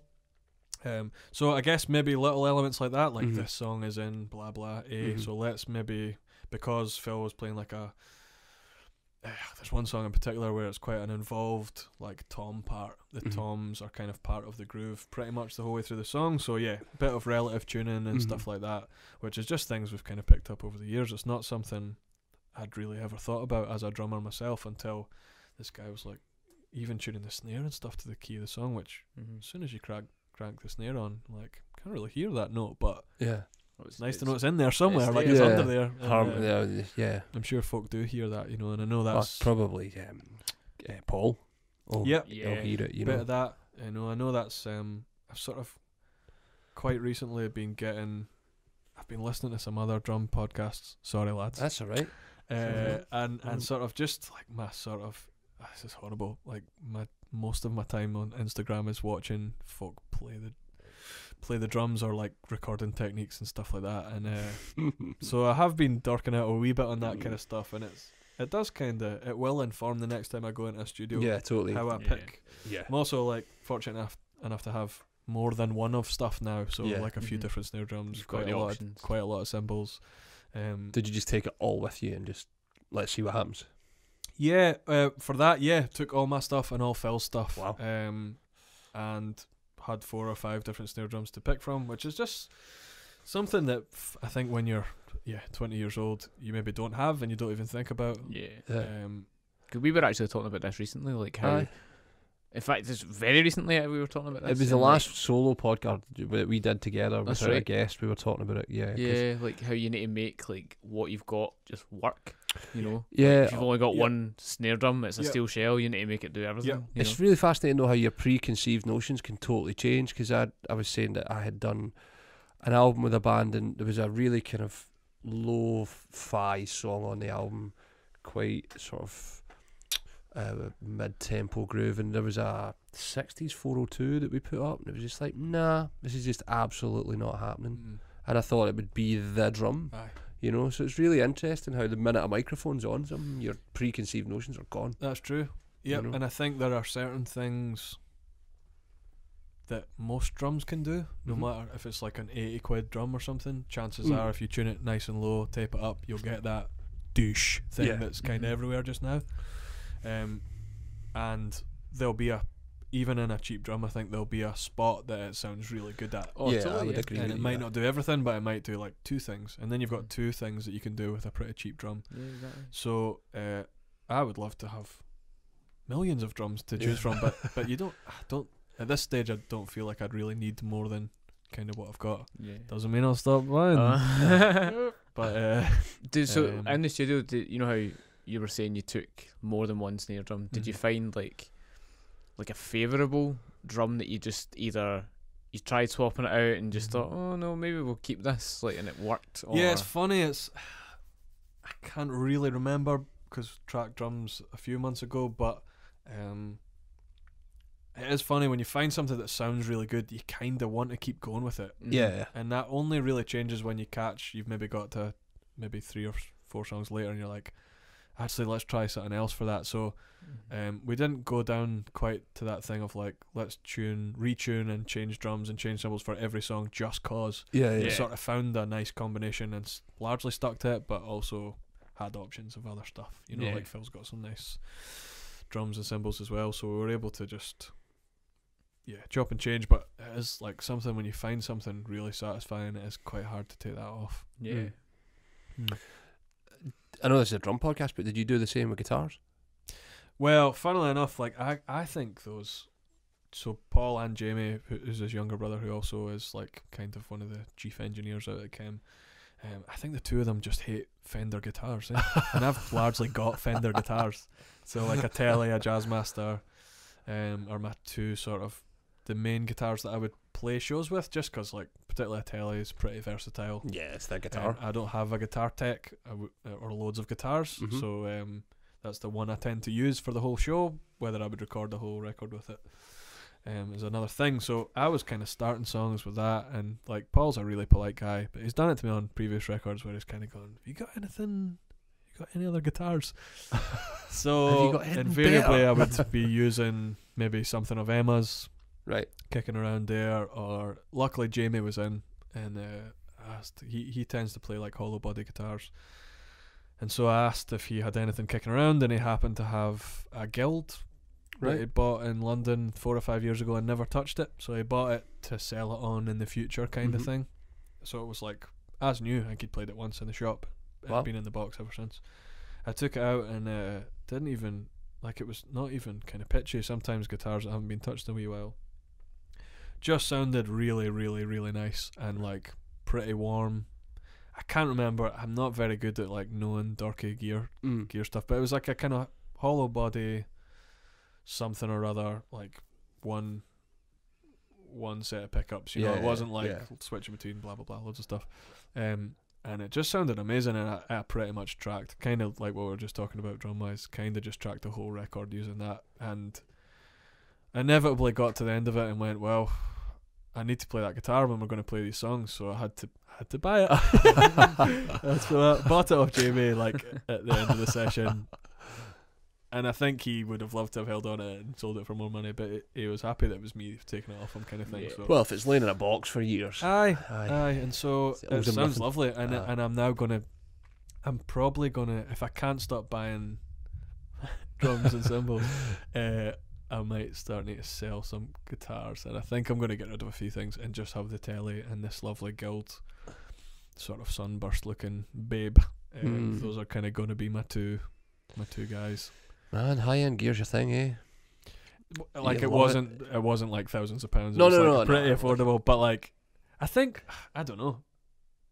Speaker 3: So I guess maybe little elements like that, like this song is in blah blah A, so let's maybe, because Phil was playing like a there's one song in particular where it's quite an involved like tom part. The toms are kind of part of the groove pretty much the whole way through the song, so yeah, bit of relative tuning and stuff like that, which is just things we've kind of picked up over the years. It's not something I'd really ever thought about as a drummer myself until this guy was like even tuning the snare and stuff to the key of the song, which as soon as you crank the snare on, like can't really hear that note, but it's nice to know it's in there somewhere, it's like it's under there. And, I'm sure folk do hear that, you know, and I know that's
Speaker 1: probably Paul.
Speaker 3: He'll
Speaker 1: hear it, you
Speaker 3: bit
Speaker 1: know.
Speaker 3: of that, you know. I know that's I've sort of quite recently I've been listening to some other drum podcasts. Sorry lads.
Speaker 1: That's alright.
Speaker 3: And sort of just like my sort of this is horrible. Like most of my time on Instagram is watching folk play the drums or like recording techniques and stuff like that, and so I have been dorking out a wee bit on that kind of stuff, and it will inform the next time I go into a studio.
Speaker 1: Yeah, totally.
Speaker 3: How I pick. Yeah. I'm also like fortunate enough to have more than one of stuff now, so like a few different snare drums, quite a lot of cymbals.
Speaker 2: Did
Speaker 1: you just take it all with you and just let's see what happens?
Speaker 3: Yeah, for that, took all my stuff and all Phil's stuff.
Speaker 1: Wow.
Speaker 3: And had 4 or 5 different snare drums to pick from, which is just something that I think when you're 20 years old, you maybe don't have and you don't even think about.
Speaker 2: Yeah.
Speaker 1: Yeah.
Speaker 2: 'Cause we were actually talking about this recently, like how.
Speaker 1: Aye.
Speaker 2: In fact, it's very recently we were talking about this.
Speaker 1: It was the
Speaker 2: and,
Speaker 1: last solo podcast that we did together
Speaker 2: That's
Speaker 1: without a
Speaker 2: right.
Speaker 1: guest. We were talking about it. Yeah.
Speaker 2: Like,
Speaker 1: 'cause-
Speaker 2: yeah, like how you need to make like what you've got just work. You know.
Speaker 1: Yeah.
Speaker 2: Like, if you've only got
Speaker 3: Yeah.
Speaker 2: one snare drum, it's a
Speaker 3: Yeah.
Speaker 2: steel shell. You need to make it do everything.
Speaker 3: Yeah.
Speaker 2: You
Speaker 1: It's
Speaker 2: know?
Speaker 1: really fascinating to know how your preconceived notions can totally change. Because I was saying that I had done an album with a band, and there was a really kind of lo-fi song on the album, quite sort of mid-tempo groove, and there was a 60s 402 that we put up, and it was just like, nah, this is just absolutely not happening. And I thought it would be the drum,
Speaker 3: Aye.
Speaker 1: you know. So it's really interesting how the minute a microphone's on something, your preconceived notions are gone.
Speaker 3: That's true. Yep,
Speaker 1: know?
Speaker 3: and I think there are certain things that most drums can do, no
Speaker 1: Mhm.
Speaker 3: matter if it's like an 80 quid drum or something. Chances
Speaker 1: Mm.
Speaker 3: are, if you tune it nice and low, tape it up, you'll get that douche thing
Speaker 1: Yeah.
Speaker 3: that's kind of
Speaker 2: Mhm.
Speaker 3: everywhere just now. And there'll be even in a cheap drum, I think there'll be a spot that it sounds really good at.
Speaker 2: Oh,
Speaker 1: Yeah, I
Speaker 2: totally,
Speaker 1: would
Speaker 2: yeah.
Speaker 1: agree.
Speaker 3: And
Speaker 1: with
Speaker 3: it
Speaker 1: you,
Speaker 3: might
Speaker 1: yeah.
Speaker 3: not do everything, but it might do like two things. And then you've got two things that you can do with a pretty cheap drum.
Speaker 2: Yeah, exactly.
Speaker 3: So I would love to have millions of drums to choose from, but you don't. I don't at this stage. I don't feel like I'd really need more than kind of what I've got.
Speaker 2: Yeah.
Speaker 3: Doesn't mean I'll stop buying. But
Speaker 2: Dude, so
Speaker 3: Um,
Speaker 2: in the studio, you know how you were saying you took more than one snare drum? Did you
Speaker 3: Mhm.
Speaker 2: find like a favourable drum that you just either you tried swapping it out and just
Speaker 3: Mhm.
Speaker 2: thought, oh no, maybe we'll keep this, like, and it worked? Or
Speaker 3: yeah, it's funny. I can't really remember because tracked drums a few months ago, but it is funny when you find something that sounds really good, you kind of want to keep going with it.
Speaker 2: Mhm.
Speaker 1: Yeah.
Speaker 3: And that only really changes when you've maybe got to maybe 3 or 4 songs later and you're like, actually let's try something else for that. So
Speaker 2: Mhm.
Speaker 3: we didn't go down quite to that thing of like, let's retune and change drums and change cymbals for every song just cause.
Speaker 1: Yeah,
Speaker 3: We
Speaker 1: yeah.
Speaker 2: Yeah.
Speaker 3: sort of found a nice combination and largely stuck to it, but also had options of other stuff. You know,
Speaker 2: Yeah.
Speaker 3: like Phil's got some nice drums and cymbals as well, so we were able to just chop and change. But it is like something, when you find something really satisfying, it is quite hard to take that off.
Speaker 2: Yeah.
Speaker 1: I know this is a drum podcast, but did you do the same with guitars?
Speaker 3: Well, funnily enough, like I think those. So Paul and Jamie, who's his younger brother, who also is like kind of one of the chief engineers out at Chem, I think the two of them just hate Fender guitars, and I've largely got Fender guitars. So like a Tele, a Jazzmaster, are my two sort of the main guitars that I would play shows with, just because like particularly a Tele is pretty versatile.
Speaker 1: Yeah, it's the guitar.
Speaker 3: I don't have a guitar tech or loads of guitars,
Speaker 1: Mhm.
Speaker 3: so that's the one I tend to use for the whole show. Whether I would record the whole record with it is another thing. So I was kind of starting songs with that, and like Paul's a really polite guy, but he's done it to me on previous records where he's kind of gone, "Have you got anything? You got any other guitars?" So
Speaker 1: Have you got anything
Speaker 3: invariably
Speaker 1: better?
Speaker 3: I would be using maybe something of Emma's,
Speaker 1: Right.
Speaker 3: kicking around there, or luckily Jamie was in and asked. He tends to play like hollow body guitars, and so I asked if he had anything kicking around, and he happened to have a Guild that
Speaker 1: Right.
Speaker 3: he bought in London 4 or 5 years ago and never touched it. So he bought it to sell it on in the future, kind of
Speaker 1: Mhm.
Speaker 3: thing. So it was like as new. I think he'd played it once in the shop. It
Speaker 1: Wow.
Speaker 3: had been in the box ever since. I took it out and didn't even it was not even kind of pitchy. Sometimes guitars that haven't been touched in a wee while just sounded really, really, really nice and like pretty warm. I can't remember. I'm not very good at like knowing dorky gear stuff, but it was like a kind of hollow body something or other, like one set of pickups, you know. It wasn't like switching between blah blah blah, loads of stuff, and it just sounded amazing. And I pretty much tracked, kind of like what we were just talking about drum wise, kind of just tracked the whole record using that, and inevitably got to the end of it and went, well, I need to play that guitar when we're going to play these songs, so I had to buy it. That's what I bought it off Jamie like at the end of the session, and I think he would have loved to have held on to it and sold it for more money, but he was happy that it was me taking it off him, kind of thing.
Speaker 2: Yeah.
Speaker 3: So
Speaker 1: Well, if it's laying in a box for years.
Speaker 3: aye, and so
Speaker 1: It's
Speaker 3: it
Speaker 1: always a
Speaker 3: sounds
Speaker 1: muffin.
Speaker 3: lovely, and I'm probably gonna, if I can't stop buying drums and cymbals, I might start need to sell some guitars, and I think I'm going to get rid of a few things and just have the Tele and this lovely Guild sort of sunburst looking babe. Those are kind of going to be my two guys.
Speaker 1: Man, high end gear's your thing, eh?
Speaker 3: Like
Speaker 1: You
Speaker 3: it
Speaker 1: love
Speaker 3: wasn't like thousands of pounds.
Speaker 1: No,
Speaker 3: it was
Speaker 1: no,
Speaker 3: like
Speaker 1: no,
Speaker 3: pretty
Speaker 1: no.
Speaker 3: affordable. But like, I think I don't know.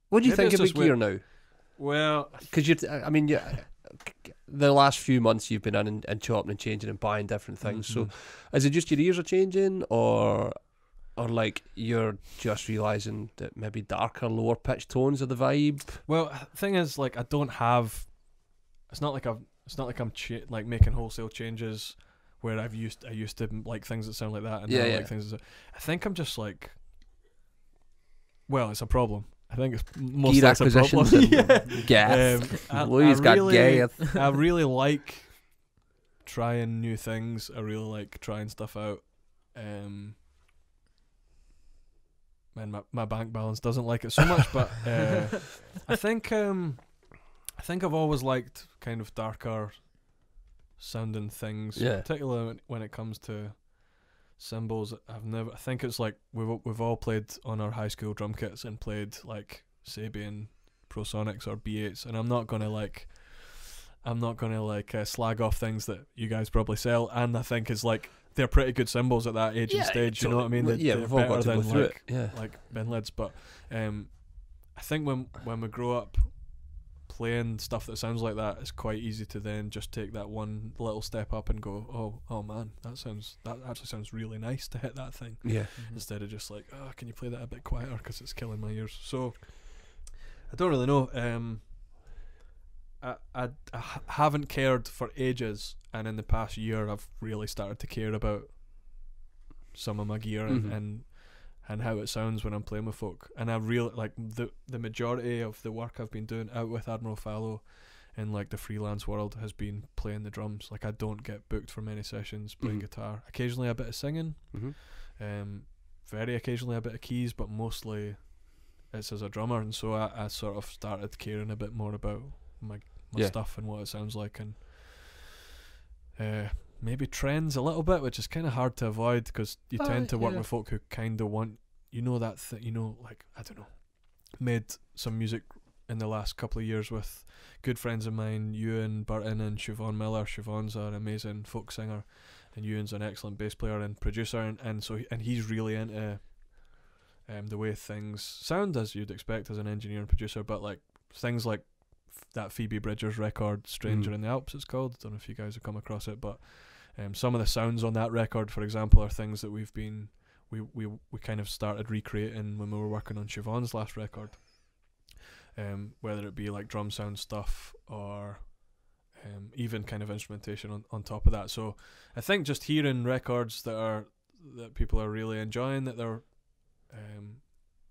Speaker 1: What do you
Speaker 3: Maybe
Speaker 1: think
Speaker 3: it's
Speaker 1: about
Speaker 3: just
Speaker 1: gear now?
Speaker 3: Well,
Speaker 1: Because I mean, the last few months you've been in and chopping and changing and buying different things. So, is it just your ears are changing, or like you're just realizing that maybe darker, lower pitched tones are the vibe?
Speaker 3: well, thing is, like, I don't have. It's not like I'm like making wholesale changes where I used to like things that sound like that, and now I like things. I think I'm just like. Well, it's a problem. I think it's mostly
Speaker 1: Gear
Speaker 3: a problem.
Speaker 1: acquisitions. Gaff. Louis got gaff.
Speaker 3: I really like trying new things. I really like trying stuff out. And my bank balance doesn't like it so much, but I think I've always liked kind of darker sounding things, particularly when it comes to cymbals. I think it's like we've all played on our high school drum kits and played like Sabian Prosonics or B8s, and I'm not gonna slag off things that you guys probably sell, and I think it's like they're pretty good cymbals at that age and stage. You know what I mean? They're
Speaker 1: we've all got to go through it.
Speaker 3: Like Ben Lids, but I think when we grow up playing stuff that sounds like that, it's quite easy to then just take that one little step up and go, oh man, that actually sounds really nice to hit that thing.
Speaker 1: Yeah.
Speaker 3: Instead of just like, oh, can you play that a bit quieter because it's killing my ears. So I don't really know. I haven't cared for ages, and in the past year I've really started to care about some of my gear and how it sounds when I'm playing with folk. And I really like the majority of the work I've been doing out with Admiral Fallow in like the freelance world has been playing the drums. Like, I don't get booked for many sessions playing guitar. Occasionally a bit of singing, very occasionally a bit of keys, but mostly it's as a drummer. And so I sort of started caring a bit more about my stuff and what it sounds like, and maybe trends a little bit, which is kind of hard to avoid because you tend to work with folk who kind of want, like, I don't know, made some music in the last couple of years with good friends of mine, Ewan Burton and Siobhan Miller. Siobhan's an amazing folk singer, and Ewan's an excellent bass player and producer, and he's really into the way things sound, as you'd expect as an engineer and producer, but like things like that Phoebe Bridgers record, Stranger in the Alps, it's called. I don't know if you guys have come across it, but some of the sounds on that record, for example, are things that we kind of started recreating when we were working on Siobhan's last record. Whether it be like drum sound stuff or even kind of instrumentation on top of that. So I think just hearing records that people are really enjoying, that they're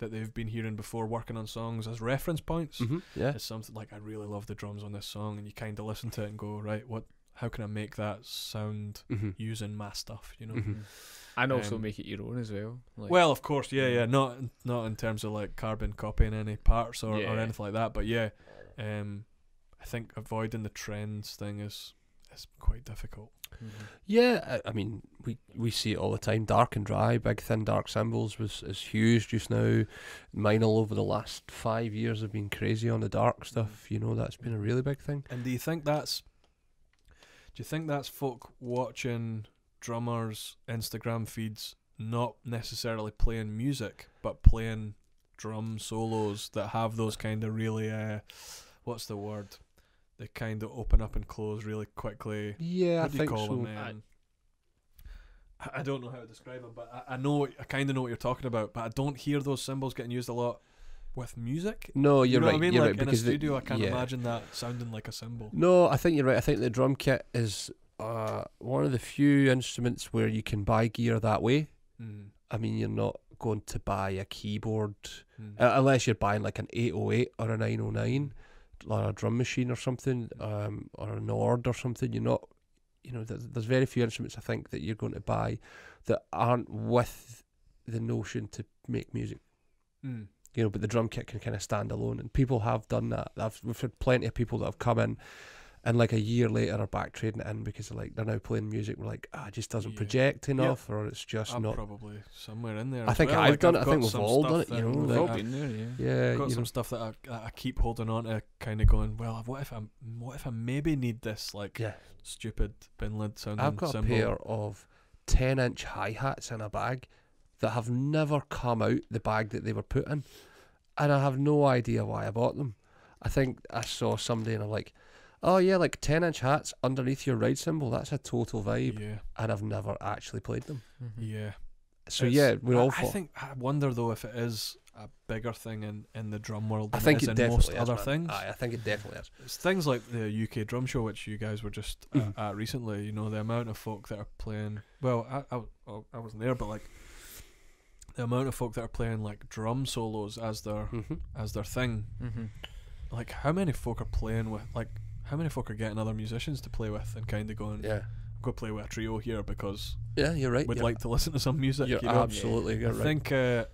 Speaker 3: that they've been hearing before, working on songs as reference points. It's something like, I really love the drums on this song, and you kind of listen to it and go, right, how can I make that sound using my stuff, you know?
Speaker 2: And also make it your own as well. Like,
Speaker 3: well, of course, not in terms of like carbon copying any parts or anything like that, but I think avoiding the trends thing is quite difficult.
Speaker 1: Yeah, I mean, we see it all the time. Dark and dry, big thin dark cymbals is huge just now. Mine all over the last 5 years have been crazy on the dark stuff. You know, that's been a really big thing.
Speaker 3: And do you think that's folk watching drummers' Instagram feeds not necessarily playing music, but playing drum solos that have those kind of really what's the word? They kind of open up and close really quickly.
Speaker 1: Yeah,
Speaker 3: what do you
Speaker 1: think
Speaker 3: call
Speaker 1: so.
Speaker 3: them? I don't know how to describe them, but I kind of know what you're talking about. But I don't hear those cymbals getting used a lot with music.
Speaker 1: No, you're
Speaker 3: you know
Speaker 1: right.
Speaker 3: What I mean,
Speaker 1: you're
Speaker 3: like
Speaker 1: right,
Speaker 3: in a studio, I can't imagine that sounding like a cymbal.
Speaker 1: No, I think you're right. I think the drum kit is one of the few instruments where you can buy gear that way. I mean, you're not going to buy a keyboard unless you're buying like an 808 or a 909. Or a drum machine or something, or a Nord or something. You're not, there's very few instruments I think that you're going to buy that aren't with the notion to make music. But the drum kit can kind of stand alone, and people have done that. We've had plenty of people that have come in and like a year later are back trading it in because they're now playing music. We're like, it just doesn't project enough, or it's just
Speaker 3: I'm
Speaker 1: not.
Speaker 3: probably somewhere in there.
Speaker 1: I think
Speaker 3: well.
Speaker 1: I've done it. I
Speaker 3: got
Speaker 1: think we've
Speaker 3: some
Speaker 1: all
Speaker 3: stuff
Speaker 1: done it.
Speaker 3: that
Speaker 1: You know,
Speaker 2: We've
Speaker 1: like,
Speaker 2: all been there,
Speaker 1: yeah.
Speaker 3: I've got some stuff that I keep holding on to, kind of going, well, what if I maybe need this stupid bin lid sounding
Speaker 1: I've got
Speaker 3: cymbal.
Speaker 1: a pair of 10-inch hi-hats in a bag that have never come out the bag that they were put in, and I have no idea why I bought them. I think I saw somebody and I'm like, oh yeah, like 10-inch hats underneath your ride cymbal, that's a total vibe.
Speaker 3: Yeah.
Speaker 1: And I've never actually played them.
Speaker 3: Yeah.
Speaker 1: So we're all for.
Speaker 3: I wonder though if it is a bigger thing in the drum world than
Speaker 1: I think
Speaker 3: it is
Speaker 1: it
Speaker 3: in
Speaker 1: definitely
Speaker 3: most
Speaker 1: is,
Speaker 3: other
Speaker 1: man.
Speaker 3: things.
Speaker 1: I think it definitely is.
Speaker 3: It's things like the UK drum show, which you guys were just at recently. You know, the amount of folk that are playing. Well, I wasn't there, but like the amount of folk that are playing like drum solos as their thing. Like, how many folk are playing with? Like, how many folk are getting other musicians to play with and kind of going,
Speaker 1: yeah,
Speaker 3: I'm going to play with a trio here because
Speaker 1: you're right.
Speaker 3: we'd like to listen to some music.
Speaker 1: You're
Speaker 3: you know?
Speaker 1: absolutely you're right.
Speaker 3: I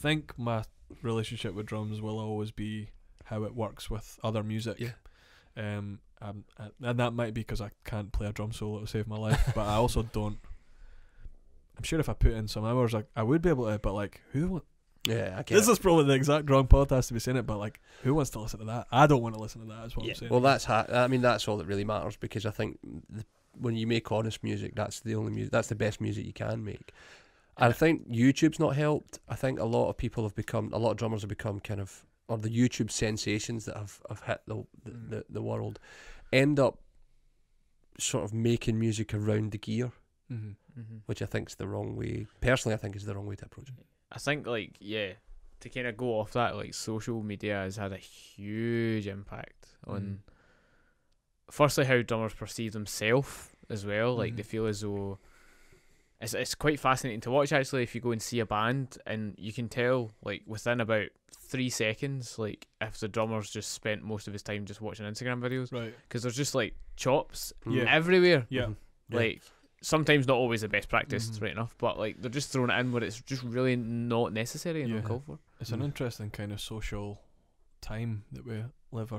Speaker 3: think my relationship with drums will always be how it works with other music.
Speaker 1: Yeah.
Speaker 3: And that might be because I can't play a drum solo to save my life, but I also don't. I'm sure if I put in some hours, I would be able to. But like,
Speaker 1: Yeah, I get
Speaker 3: this
Speaker 1: it.
Speaker 3: is probably the exact wrong podcast to be saying it, but like, who wants to listen to that? I don't want to listen to that. Is what I'm saying.
Speaker 1: Well, that's that's all that really matters, because I think when you make honest music, that's the only music, that's the best music you can make. And I think YouTube's not helped. I think a lot of drummers have become kind of, or the YouTube sensations that have hit the world, end up sort of making music around the gear, which I think is the wrong way. Personally, I think is the wrong way to approach it.
Speaker 2: I think, like, to kind of go off that, like, social media has had a huge impact on, firstly, how drummers perceive themselves as well. Like, they feel as though it's quite fascinating to watch, actually, if you go and see a band, and you can tell, like, within about 3 seconds, like, if the drummer's just spent most of his time just watching Instagram videos,
Speaker 3: right?
Speaker 2: Because there's just, like, chops
Speaker 3: Yeah.
Speaker 2: everywhere.
Speaker 3: Yeah.
Speaker 2: Like, sometimes not always the best practice, right enough, but like they're just throwing it in where it's just really not necessary and uncalled for.
Speaker 3: It's an interesting kind of social time that we live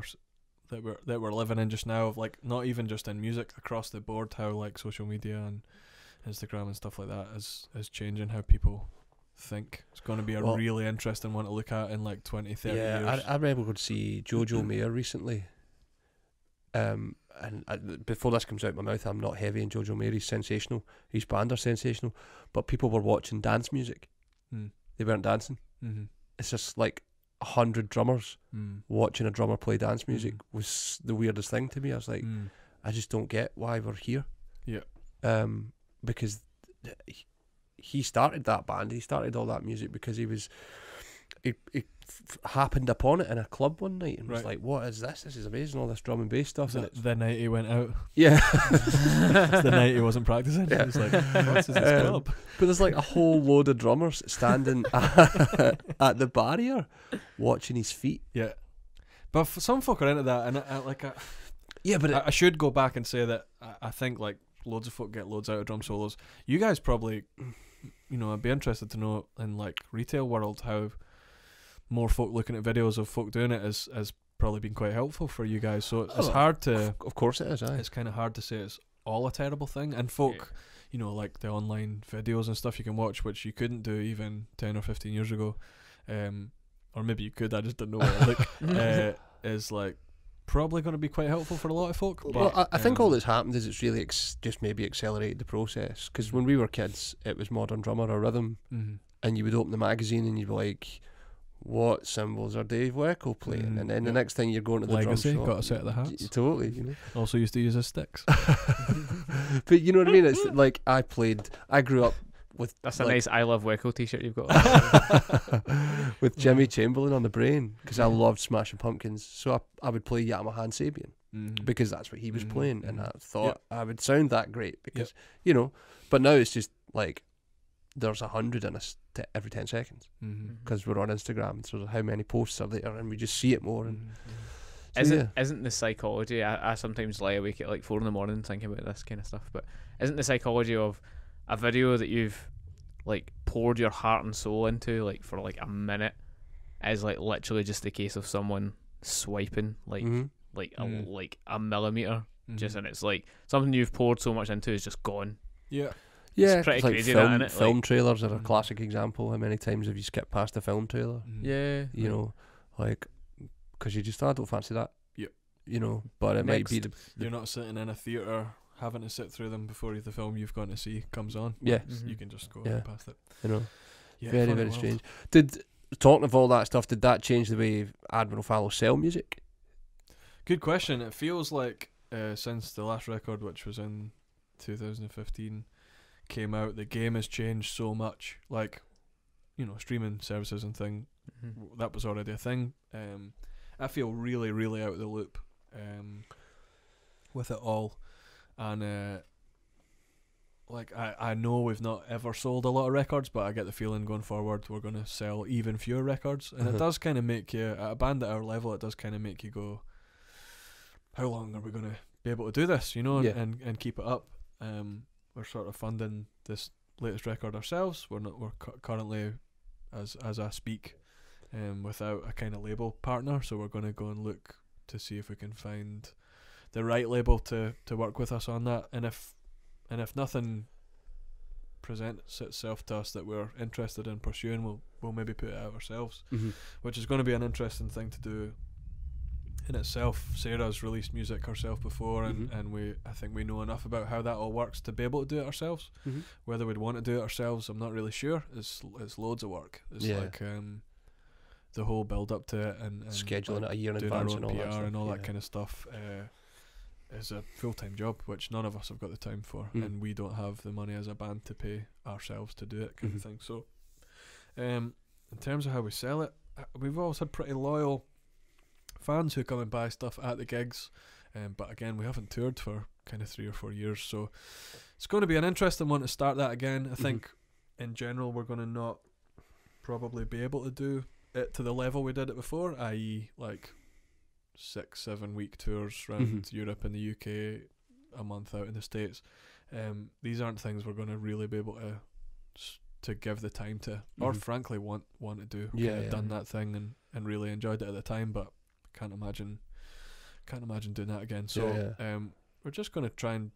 Speaker 3: that we're living in just now, of like, not even just in music, across the board, how like social media and Instagram and stuff like that is changing how people think. It's going to be a really interesting one to look at in like 20, 30 years.
Speaker 1: I remember going to see Jojo Mayer recently. And before this comes out my mouth, I'm not heavy in Jojo Mayer. He's sensational. His band are sensational. But people were watching dance music. They weren't dancing. It's just like 100 drummers watching a drummer play dance music was the weirdest thing to me. I was like, I just don't get why we're here. Yeah. Because he started that band. He started all that music because he happened upon it in a club one night and was like, what is this? This is amazing, all this drum and bass stuff.
Speaker 3: And the night he went out.
Speaker 1: Yeah.
Speaker 3: It's the night he wasn't practicing. Yeah. He was like, what's this club?
Speaker 1: But there's like a whole load of drummers standing at the barrier watching his feet.
Speaker 3: Yeah. But some folk are into that, and I should go back and say that I think like loads of folk get loads out of drum solos. You guys probably, I'd be interested to know in like retail world how more folk looking at videos of folk doing it has probably been quite helpful for you guys. So it's hard to,
Speaker 1: of course it is.
Speaker 3: It's kind of hard to say it's all a terrible thing. And folk, like the online videos and stuff you can watch, which you couldn't do even 10 or 15 years ago, or maybe you could, I just didn't know what it looked, is like probably going to be quite helpful for a lot of folk. But,
Speaker 1: well, I think all that's happened is it's really just maybe accelerated the process, because when we were kids it was Modern Drummer or Rhythm, and you would open the magazine and you'd be like, what cymbals are Dave Weckel playing? And then the next thing you're going to the
Speaker 3: Legacy,
Speaker 1: drum shop,
Speaker 3: got a set of the hats.
Speaker 1: Totally,
Speaker 3: Also used to use his sticks.
Speaker 1: But you know what I mean? It's like I grew up with...
Speaker 2: That's a nice I Love Weckel t-shirt you've got.
Speaker 1: with Jimmy Chamberlain on the brain, because I loved Smashing Pumpkins. So I would play Yamaha and Sabian because that's what he was playing, and I thought I would sound that great because, but now it's just like there's 100 in us every 10 seconds because we're on Instagram, so how many posts are there, and we just see it more. And
Speaker 2: isn't the psychology, I sometimes lie awake at like 4 a.m. thinking about this kind of stuff, but isn't the psychology of a video that you've like poured your heart and soul into like for like a minute is like literally just the case of someone swiping like like a millimeter, just, and it's like something you've poured so much into is just gone.
Speaker 3: Yeah.
Speaker 1: Yeah,
Speaker 2: pretty
Speaker 1: like
Speaker 2: crazy,
Speaker 1: film,
Speaker 2: that, innit?
Speaker 1: film
Speaker 2: Like-
Speaker 1: trailers are a classic example. How many times have you skipped past a film trailer?
Speaker 2: Yeah,
Speaker 1: You know, like, because you just thought, I don't fancy that.
Speaker 3: Yep.
Speaker 1: You know, but it might be
Speaker 2: Next.
Speaker 3: You're not sitting in a theatre having to sit through them before the film you've gone to see comes on.
Speaker 1: yeah,
Speaker 2: Mhm.
Speaker 3: You can just go
Speaker 1: Yeah.
Speaker 3: past it.
Speaker 1: you know,
Speaker 3: Yeah,
Speaker 1: very
Speaker 3: funny
Speaker 1: very
Speaker 3: world.
Speaker 1: strange. Talking of all that stuff, did that change the way Admiral Fallow sell music?
Speaker 3: Good question. It feels like since the last record, which was in 2015, came out, the game has changed so much. Like, you know, streaming services and thing,
Speaker 2: Mhm.
Speaker 3: that was already a thing. I feel really, really out of the loop with it all. And like, I know we've not ever sold a lot of records, but I get the feeling going forward we're going to sell even fewer records. And it does kind of make you, at a band at our level, it does kind of make you go, how long are we going to be able to do this, you know,
Speaker 1: Yeah.
Speaker 3: and keep it up. We're sort of funding this latest record ourselves. We're currently, as I speak, without a kind of label partner, so we're going to go and look to see if we can find the right label to work with us on that. And if nothing presents itself to us that we're interested in pursuing, we'll maybe put it out ourselves, which is going to be an interesting thing to do in itself. Sarah's released music herself before, and I think we know enough about how that all works to be able to do it ourselves. Whether we'd want to do it ourselves, I'm not really sure. It's loads of work. It's
Speaker 1: Yeah.
Speaker 3: like the whole build up to it, and
Speaker 1: Scheduling
Speaker 3: like
Speaker 1: it a year in
Speaker 3: doing our
Speaker 1: advance
Speaker 3: own
Speaker 1: and all that
Speaker 3: PR
Speaker 1: stuff.
Speaker 3: and all that
Speaker 1: Yeah.
Speaker 3: kind of stuff is a full-time job, which none of us have got the time for,
Speaker 1: Mm.
Speaker 3: and we don't have the money as a band to pay ourselves to do it, kind of thing. So in terms of how we sell it, we've always had pretty loyal fans who come and buy stuff at the gigs, but again, we haven't toured for kind of 3 or 4 years, so it's going to be an interesting one to start that again. I think in general we're going to not probably be able to do it to the level we did it before, i.e. like 6-7 week tours around Europe and the UK, a month out in the States. These aren't things we're going to really be able to give the time to, or frankly want to do.
Speaker 1: Yeah,
Speaker 3: Kinda
Speaker 1: yeah.
Speaker 3: done that thing and really enjoyed it at the time, but can't imagine doing that again. So we're just going to try and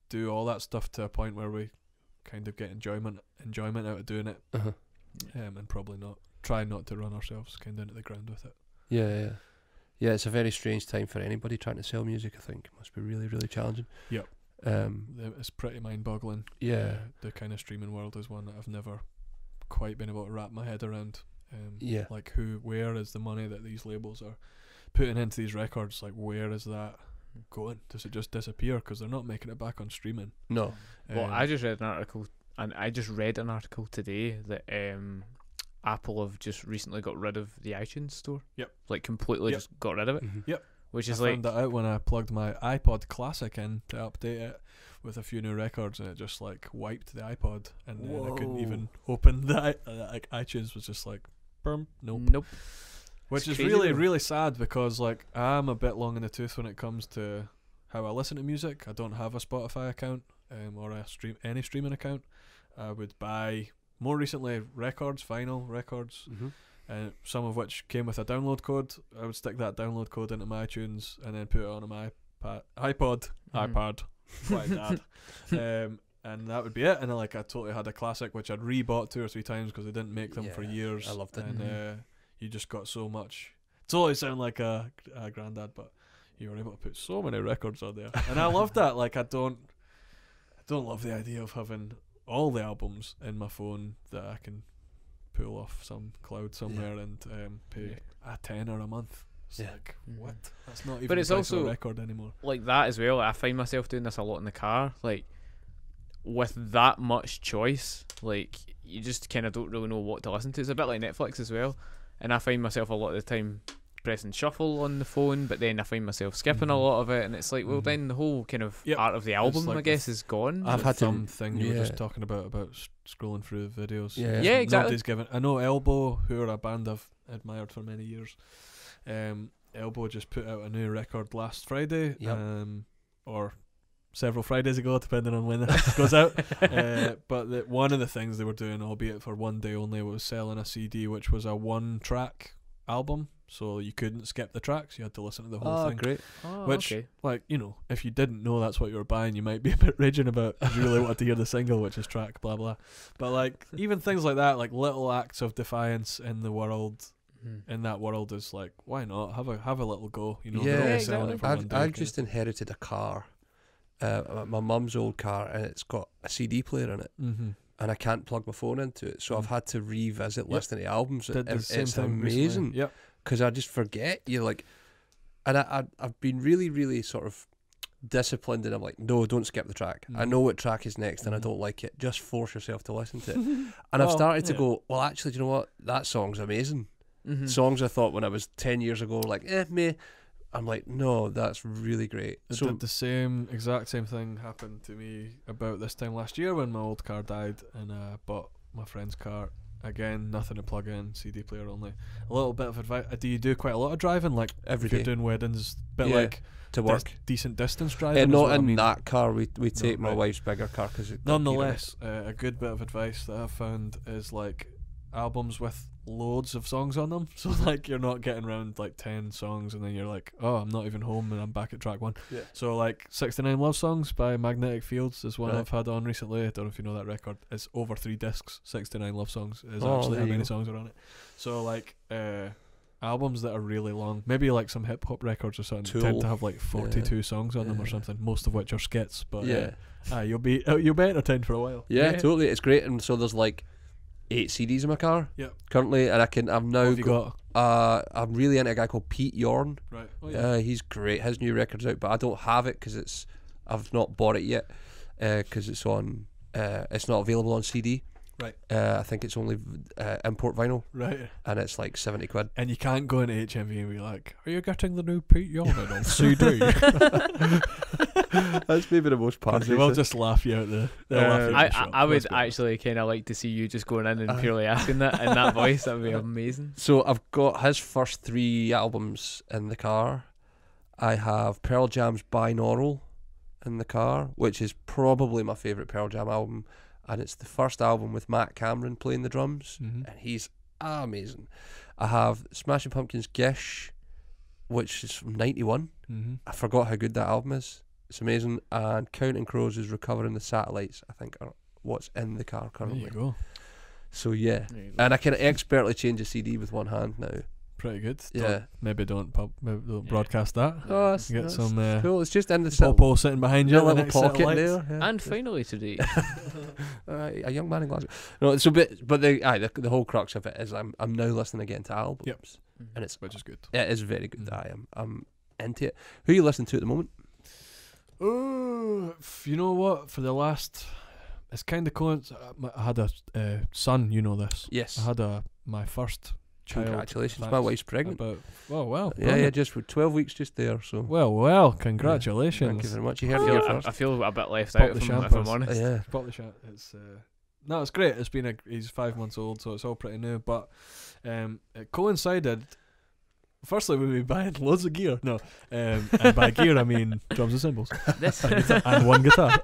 Speaker 3: do all that stuff to a point where we kind of get enjoyment out of doing it, and probably try not to run ourselves kind of into the ground with it.
Speaker 1: Yeah, it's a very strange time for anybody trying to sell music. I think it must be really, really challenging.
Speaker 3: Yep. It's pretty mind-boggling.
Speaker 1: Yeah.
Speaker 3: The kind of streaming world is one that I've never quite been able to wrap my head around.
Speaker 1: Yeah.
Speaker 3: Like where is the money that these labels are putting into these records? Like, where is that going? Does it just disappear because they're not making it back on streaming?
Speaker 1: No.
Speaker 2: Well, I just read an article today that Apple have just recently got rid of the iTunes store.
Speaker 3: Yep.
Speaker 2: Like completely just got rid of it.
Speaker 3: Yep.
Speaker 2: Which
Speaker 3: I
Speaker 2: is like
Speaker 3: found that out when I plugged my iPod Classic in to update it with a few new records, and it just like wiped the iPod, and then I couldn't even open the iTunes. Was just like, nope. Which
Speaker 2: It's
Speaker 3: is
Speaker 2: crazy
Speaker 3: really,
Speaker 2: though.
Speaker 3: really sad, because like I'm a bit long in the tooth when it comes to how I listen to music. I don't have a Spotify account or any streaming account. I would buy more recently vinyl records, some of which came with a download code. I would stick that download code into my iTunes and then put it on my iPod, like Dad, and that would be it. And I totally had a classic which I'd rebought 2 or 3 times because they didn't make them for years.
Speaker 1: I loved it.
Speaker 3: And you just got so much. Totally sound like a granddad, but you were able to put so many records on there, and I loved that. Like I don't love the idea of having all the albums in my phone that I can pull off some cloud somewhere and pay a tenner a month. It's like, what? That's not even
Speaker 2: But
Speaker 3: the
Speaker 2: it's
Speaker 3: price of a
Speaker 2: also
Speaker 3: record anymore.
Speaker 2: like that as well. I find myself doing this a lot in the car. Like with that much choice, like you just kind of don't really know what to listen to. It's a bit like Netflix as well. And I find myself a lot of the time pressing shuffle on the phone, but then I find myself skipping a lot of it, and it's like, well, then the whole kind of art of the album,
Speaker 3: like
Speaker 2: I guess, is gone.
Speaker 1: I've had
Speaker 3: thumb
Speaker 1: to
Speaker 3: thing you were just talking about scrolling through videos.
Speaker 1: Yeah.
Speaker 2: Yeah, exactly.
Speaker 3: Nobody's given. I know Elbow, who are a band I've admired for many years. Elbow just put out a new record last Friday, or several Fridays ago, depending on when it goes out. But one of the things they were doing, albeit for one day only, was selling a CD which was a 1-track album, so you couldn't skip the tracks. You had to listen to the whole
Speaker 1: Oh,
Speaker 3: thing.
Speaker 1: great.
Speaker 2: Oh,
Speaker 3: Which,
Speaker 2: okay.
Speaker 3: like, you know, if you didn't know that's what you were buying, you might be a bit raging about if you really wanted to hear the single, which is track blah blah. But like, even things like that, like little acts of defiance in the world, in that world, is like, why not have a little go? You know,
Speaker 1: Yeah,
Speaker 3: they're only
Speaker 2: exactly.
Speaker 3: selling it for one day.
Speaker 1: I've just inherited a car, my mum's old car, and it's got a CD player in it,
Speaker 3: Mm-hmm.
Speaker 1: and I can't plug my phone into it, so I've had to revisit
Speaker 3: Yep.
Speaker 1: listening to albums.
Speaker 3: Did the same
Speaker 1: It's
Speaker 3: thing
Speaker 1: amazing.
Speaker 3: recently. Yep.
Speaker 1: Because I just forget. You're like, and I've been really, really sort of disciplined, and I'm like, no, don't skip the track. I know what track is next, and I don't like it. Just force yourself to listen to it. And I've
Speaker 3: Well,
Speaker 1: started to
Speaker 3: yeah.
Speaker 1: go, well, actually, do you know what? That song's amazing.
Speaker 2: Mm-hmm.
Speaker 1: Songs I thought when I was 10 years ago, like, meh. I'm like, no, that's really great.
Speaker 3: It
Speaker 1: So
Speaker 3: did the exact same thing happened to me about this time last year when my old car died, and I bought my friend's car. Again, nothing to plug in, CD player only. A little bit of advice. Do you do quite a lot of driving? Like,
Speaker 1: every
Speaker 3: if you're
Speaker 1: day
Speaker 3: doing weddings, but
Speaker 1: Yeah,
Speaker 3: like
Speaker 1: to work.
Speaker 3: decent distance driving?
Speaker 1: And
Speaker 3: is
Speaker 1: not
Speaker 3: what I
Speaker 1: in
Speaker 3: mean.
Speaker 1: that car. We take my
Speaker 3: right.
Speaker 1: wife's bigger car because
Speaker 3: Nonetheless, a good bit of advice that I've found is like albums with loads of songs on them. So like you're not getting around like 10 songs and then you're like, oh, I'm not even home and I'm back at track 1.
Speaker 1: Yeah.
Speaker 3: So like 69 Love Songs by Magnetic Fields is one
Speaker 1: Right.
Speaker 3: I've had on recently. I don't know if you know that record. It's over 3 discs. 69 Love Songs is
Speaker 1: Oh,
Speaker 3: actually
Speaker 1: there
Speaker 3: how
Speaker 1: you
Speaker 3: many
Speaker 1: go.
Speaker 3: songs are on it. So like albums that are really long, maybe like some hip hop records or something,
Speaker 1: Tool.
Speaker 3: tend to have like 42 songs on them or
Speaker 1: Yeah.
Speaker 3: something, most of which are skits. But
Speaker 1: Yeah.
Speaker 3: you'll be entertained for a while.
Speaker 1: Yeah,
Speaker 2: Yeah.
Speaker 1: totally. It's great. And so there's like 8 CDs in my car.
Speaker 3: Yep.
Speaker 1: Currently, and I've now
Speaker 3: What have you got?
Speaker 1: I'm really into a guy called Pete Yorn.
Speaker 3: Right. Oh, yeah.
Speaker 1: He's great. His new record's out, but I don't have it because I've not bought it yet because it's not available on CD.
Speaker 3: Right.
Speaker 1: I think it's only import vinyl,
Speaker 3: Right.
Speaker 1: and it's like 70 quid.
Speaker 3: And you can't go into HMV and be like, are you getting the new Pete Yorn on CD?
Speaker 1: That's maybe the most
Speaker 3: Because
Speaker 1: part.
Speaker 3: they will just laugh you out they'll laugh you out the
Speaker 2: I
Speaker 3: shop.
Speaker 2: would
Speaker 3: That's good.
Speaker 2: actually kind of like to see you just going in and purely asking that in that voice. That would be amazing.
Speaker 1: So I've got his first 3 albums in the car. I have Pearl Jam's Binaural in the car, which is probably my favourite Pearl Jam album, and it's the first album with Matt Cameron playing the drums,
Speaker 3: Mhm.
Speaker 1: and he's amazing. I have Smashing Pumpkins' Gish, which is from 91.
Speaker 3: Mhm.
Speaker 1: I forgot how good that album is. It's amazing. And Counting Crows is Recovering the Satellites, I think, are what's in the car
Speaker 3: There
Speaker 1: currently.
Speaker 3: you go.
Speaker 1: So yeah,
Speaker 2: There you go.
Speaker 1: and I can expertly change a CD with one hand now.
Speaker 3: Pretty good.
Speaker 1: Yeah.
Speaker 3: Maybe don't
Speaker 2: Yeah.
Speaker 3: broadcast that.
Speaker 1: Oh, that's,
Speaker 3: Get
Speaker 1: that's
Speaker 3: some
Speaker 1: cool. It's just in the
Speaker 3: Popo sitting behind you in the
Speaker 1: little
Speaker 3: next set of
Speaker 1: pocket
Speaker 3: lights.
Speaker 1: there. Yeah.
Speaker 2: And finally today,
Speaker 1: A young man in Glasgow. No, so but the whole crux of it is I'm now listening again to albums,
Speaker 3: Yep.
Speaker 1: and it's
Speaker 3: Which is good.
Speaker 1: it is very good.
Speaker 3: Mm.
Speaker 1: I'm into it. Who are you listening to at the moment?
Speaker 3: Oh, you know what? For the last, it's kind of I had a son. You know this.
Speaker 1: Yes.
Speaker 3: I had my first child.
Speaker 1: Congratulations, my
Speaker 3: That's
Speaker 1: wife's pregnant.
Speaker 3: About, oh well.
Speaker 1: Yeah,
Speaker 3: brilliant.
Speaker 1: just for 12 weeks just there. So
Speaker 3: Well, congratulations.
Speaker 1: thank you very much. You
Speaker 2: I
Speaker 1: heard it
Speaker 2: feel,
Speaker 1: here
Speaker 2: I
Speaker 1: first.
Speaker 2: feel a bit left
Speaker 3: Pop
Speaker 2: out
Speaker 3: the
Speaker 2: if I'm
Speaker 3: champers.
Speaker 2: honest.
Speaker 1: Yeah.
Speaker 3: Pop the shot. It's no, it's great. It's been he's 5 months old, so it's all pretty new. But it coincided. Firstly, we were buying loads of gear. No, and by gear I mean drums and cymbals
Speaker 2: This
Speaker 3: and one guitar.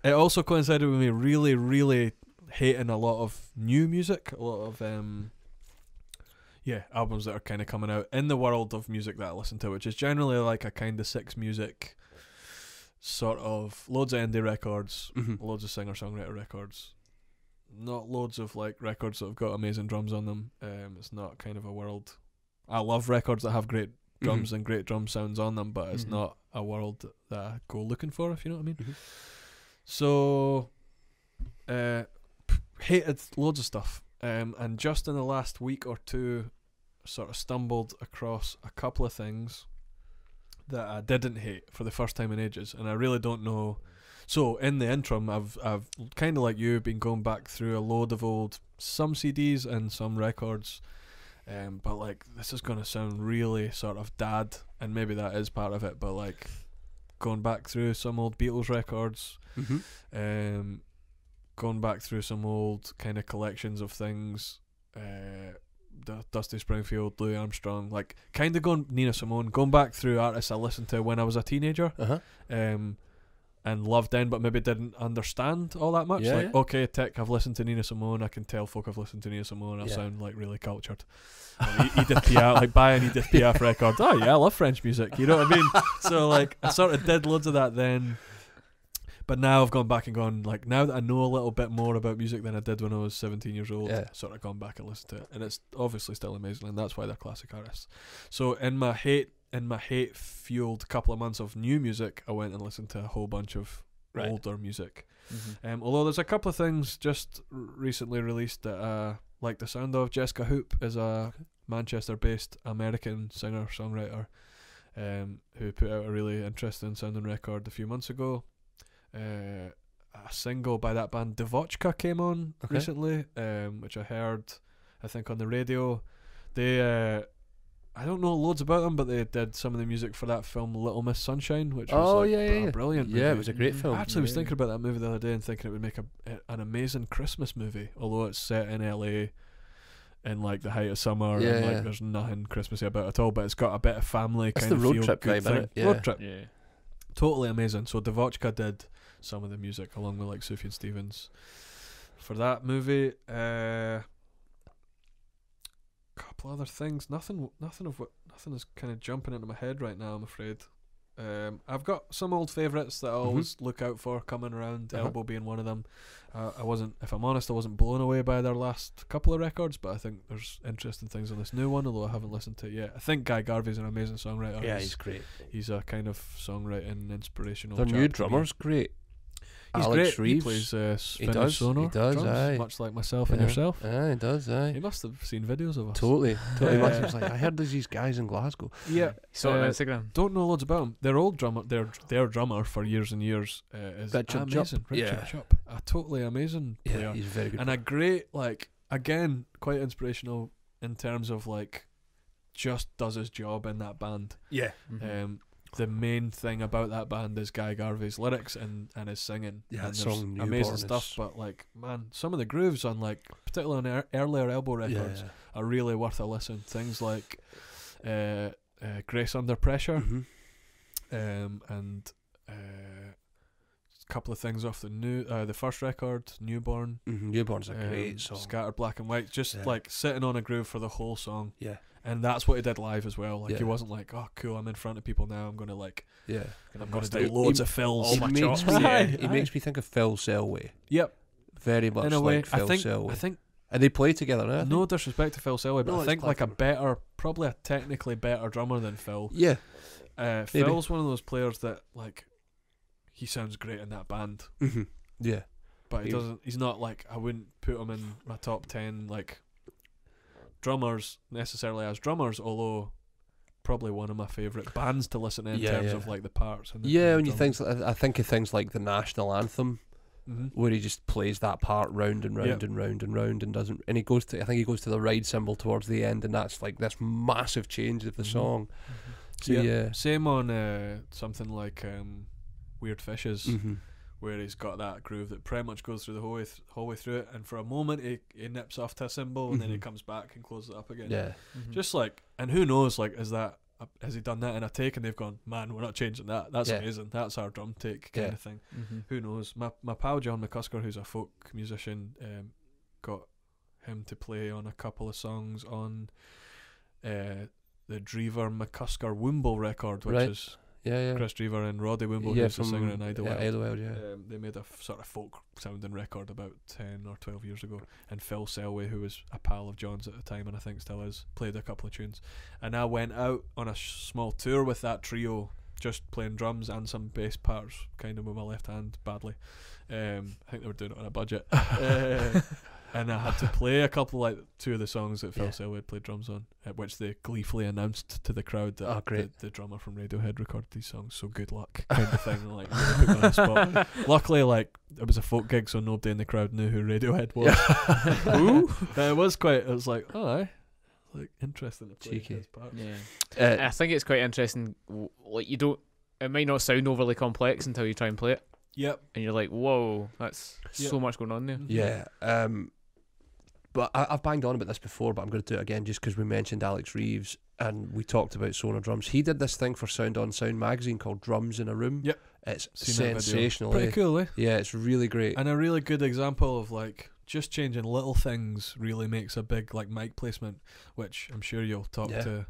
Speaker 3: It also coincided with me really, really hating a lot of new music, a lot of albums that are kind of coming out in the world of music that I listen to, which is generally like a kind of 6 music sort of loads of indie records,
Speaker 1: Mhm.
Speaker 3: loads of singer-songwriter records, not loads of like records that have got amazing drums on them. It's not kind of a world. I love records that have great drums and great drum sounds on them, but it's
Speaker 1: Mhm.
Speaker 3: not a world that I go looking for, if you know what I mean.
Speaker 1: Mhm.
Speaker 3: So hated loads of stuff, and just in the last week or two sort of stumbled across a couple of things that I didn't hate for the first time in ages, and I really don't know. So in the interim, I've kind of like you been going back through a load of some CDs and some records, but like this is gonna sound really sort of dad, and maybe that is part of it, but like going back through some old Beatles records, going back through some old kind of collections of things, Dusty Springfield, Louis Armstrong, like kind of going Nina Simone, going back through artists I listened to when I was a teenager. and loved then, but maybe didn't understand all that much.
Speaker 1: Yeah,
Speaker 3: like,
Speaker 1: yeah.
Speaker 3: okay, tick, I've listened to Nina Simone. I can tell folk I've listened to Nina Simone. I
Speaker 1: Yeah.
Speaker 3: sound like really cultured. Edith Piaf, like buy an Edith Piaf record. Oh yeah, I love French music. You know what I mean? So like, I sort of did loads of that then. But now I've gone back and gone, like, now that I know a little bit more about music than I did when I was 17 years old,
Speaker 1: Yeah.
Speaker 3: sort of gone back and listened to it. And it's obviously still amazing, and that's why they're classic artists. So in my hate-fueled couple of months of new music, I went and listened to a whole bunch of older music. Although there's a couple of things just recently released that I like the sound of. Jessica Hoop is a Manchester-based American singer-songwriter who put out a really interesting sounding record a few months ago. A single by that band Devochka came on recently, which I heard, I think, on the radio. They I don't know loads about them, but they did some of the music for that film Little Miss Sunshine, which was a brilliant movie.
Speaker 1: Yeah, it was a great film.
Speaker 3: I actually was thinking about that movie the other day and thinking it would make an amazing Christmas movie, although it's set in LA in like the height of summer, and like there's nothing Christmassy about it at all, but it's got a bit of family kind
Speaker 1: the
Speaker 3: of
Speaker 1: road
Speaker 3: feel
Speaker 1: trip
Speaker 3: good
Speaker 1: vibe,
Speaker 3: thing.
Speaker 1: innit? Yeah.
Speaker 3: Road trip.
Speaker 2: Yeah.
Speaker 3: Totally amazing. So Devochka did some of the music along with like Sufjan Stevens for that movie. Couple other things. Nothing is kind of jumping into my head right now, I'm afraid. I've got some old favourites that I always look out for coming around. Elbow being one of them. If I'm honest, I wasn't blown away by their last couple of records, but I think there's interesting things on this new one, although I haven't listened to it yet. I think Guy Garvey's an amazing songwriter.
Speaker 1: Yeah, he's great.
Speaker 3: He's a kind of songwriting inspirational.
Speaker 1: Their
Speaker 3: chap
Speaker 1: new
Speaker 3: to me.
Speaker 1: drummer's great.
Speaker 3: He's
Speaker 1: Alex
Speaker 3: great.
Speaker 1: Reeves.
Speaker 3: He plays
Speaker 1: He does,
Speaker 3: sonor
Speaker 1: he does,
Speaker 3: drums,
Speaker 1: aye.
Speaker 3: much like myself and yourself.
Speaker 1: Aye, he does, aye.
Speaker 3: He must have seen videos of us.
Speaker 1: Totally. He was like, I heard there's these guys in Glasgow.
Speaker 3: Yeah,
Speaker 2: Saw it on Instagram.
Speaker 3: don't know loads about him. Their old drummer, their drummer for years and years is
Speaker 1: Richard
Speaker 3: amazing.
Speaker 1: Jupp.
Speaker 3: Richard
Speaker 1: Yeah.
Speaker 3: Jupp, a totally amazing player,
Speaker 1: Yeah, he's very good.
Speaker 3: and a great, like, again, quite inspirational in terms of like, just does his job in that band.
Speaker 1: Yeah.
Speaker 3: The main thing about that band is Guy Garvey's lyrics and his singing.
Speaker 1: Yeah,
Speaker 3: and
Speaker 1: that
Speaker 3: there's
Speaker 1: song
Speaker 3: amazing
Speaker 1: Newborn
Speaker 3: stuff.
Speaker 1: is-
Speaker 3: But like, man, some of the grooves on like, particularly on earlier Elbow records, are really worth a listen. Things like Grace Under Pressure, and a couple of things off the first record, Newborn.
Speaker 1: Newborn's a great song.
Speaker 3: Scattered Black and White, just like sitting on a groove for the whole song.
Speaker 1: Yeah.
Speaker 3: And that's what he did live as well. Like, he
Speaker 1: Yeah.
Speaker 3: wasn't like, oh cool, I'm in front of people now, I'm gonna like,
Speaker 1: Yeah.
Speaker 3: I'm gonna
Speaker 2: bust
Speaker 3: do
Speaker 2: out
Speaker 3: loads of fills.
Speaker 2: all my
Speaker 1: He makes
Speaker 2: chops.
Speaker 1: me,
Speaker 2: Yeah.
Speaker 1: he makes me think of Phil Selway.
Speaker 3: Yep,
Speaker 1: Very much
Speaker 3: in a way.
Speaker 1: like Phil Selway.
Speaker 3: I think
Speaker 1: And they play together, eh?
Speaker 3: no disrespect to Phil Selway, but
Speaker 1: No,
Speaker 3: I
Speaker 1: it's
Speaker 3: think like
Speaker 1: clever.
Speaker 3: probably a technically better drummer than Phil.
Speaker 1: Yeah.
Speaker 3: Phil's one of those players that like, he sounds great in that band,
Speaker 1: Yeah.
Speaker 3: but he's not like, I wouldn't put him in my top 10 like drummers necessarily as drummers, although probably one of my favourite bands to listen to in terms of like the parts. And the
Speaker 1: When you
Speaker 3: drums.
Speaker 1: think, I think of things like the national anthem, where he just plays that part round and round and round and round and doesn't, and he goes to the ride cymbal towards the end, and that's like this massive change of the song. So yeah.
Speaker 3: Same on something like Weird Fishes, where he's got that groove that pretty much goes through the whole way through it, and for a moment he nips off to a cymbal and then he comes back and closes it up again.
Speaker 1: Yeah.
Speaker 3: Just like, and who knows, like, has he done that in a take and they've gone, man, we're not changing that, that's amazing, that's our drum take kind of thing. Who knows. My pal John McCusker, who's a folk musician, got him to play on a couple of songs on the Drever McCusker Wimble record, which is Chris Drever and Roddy Wimble, who's the singer in Idlewild. They made a sort of folk sounding record about 10 or 12 years ago, and Phil Selway, who was a pal of John's at the time and I think still is, played a couple of tunes, and I went out on a small tour with that trio, just playing drums and some bass parts kind of with my left hand badly. I think they were doing it on a budget. And I had to play a couple, like two of the songs that Phil Selway had played drums on, which they gleefully announced to the crowd that the drummer from Radiohead recorded these songs, so good luck, kind of thing. Like, really put me on the spot. Luckily, like, it was a folk gig, so nobody in the crowd knew who Radiohead was. It was like, oh, aye. Like, interesting to play his part.
Speaker 2: Yeah. I think it's quite interesting. Like, it might not sound overly complex until you try and play it.
Speaker 3: Yep.
Speaker 2: And you're like, whoa, that's so much going on there.
Speaker 1: Yeah. But I've banged on about this before, but I'm going to do it again just because we mentioned Alex Reeves. and we talked about Sonar drums. He did this thing for Sound on Sound magazine called Drums in a Room.
Speaker 3: Yep.
Speaker 1: It's
Speaker 3: Seen that video.
Speaker 1: sensational.
Speaker 3: Pretty cool, eh?
Speaker 1: Yeah, it's really great.
Speaker 3: And a really good example of like just changing little things really makes a big like mic placement, which I'm sure you'll talk to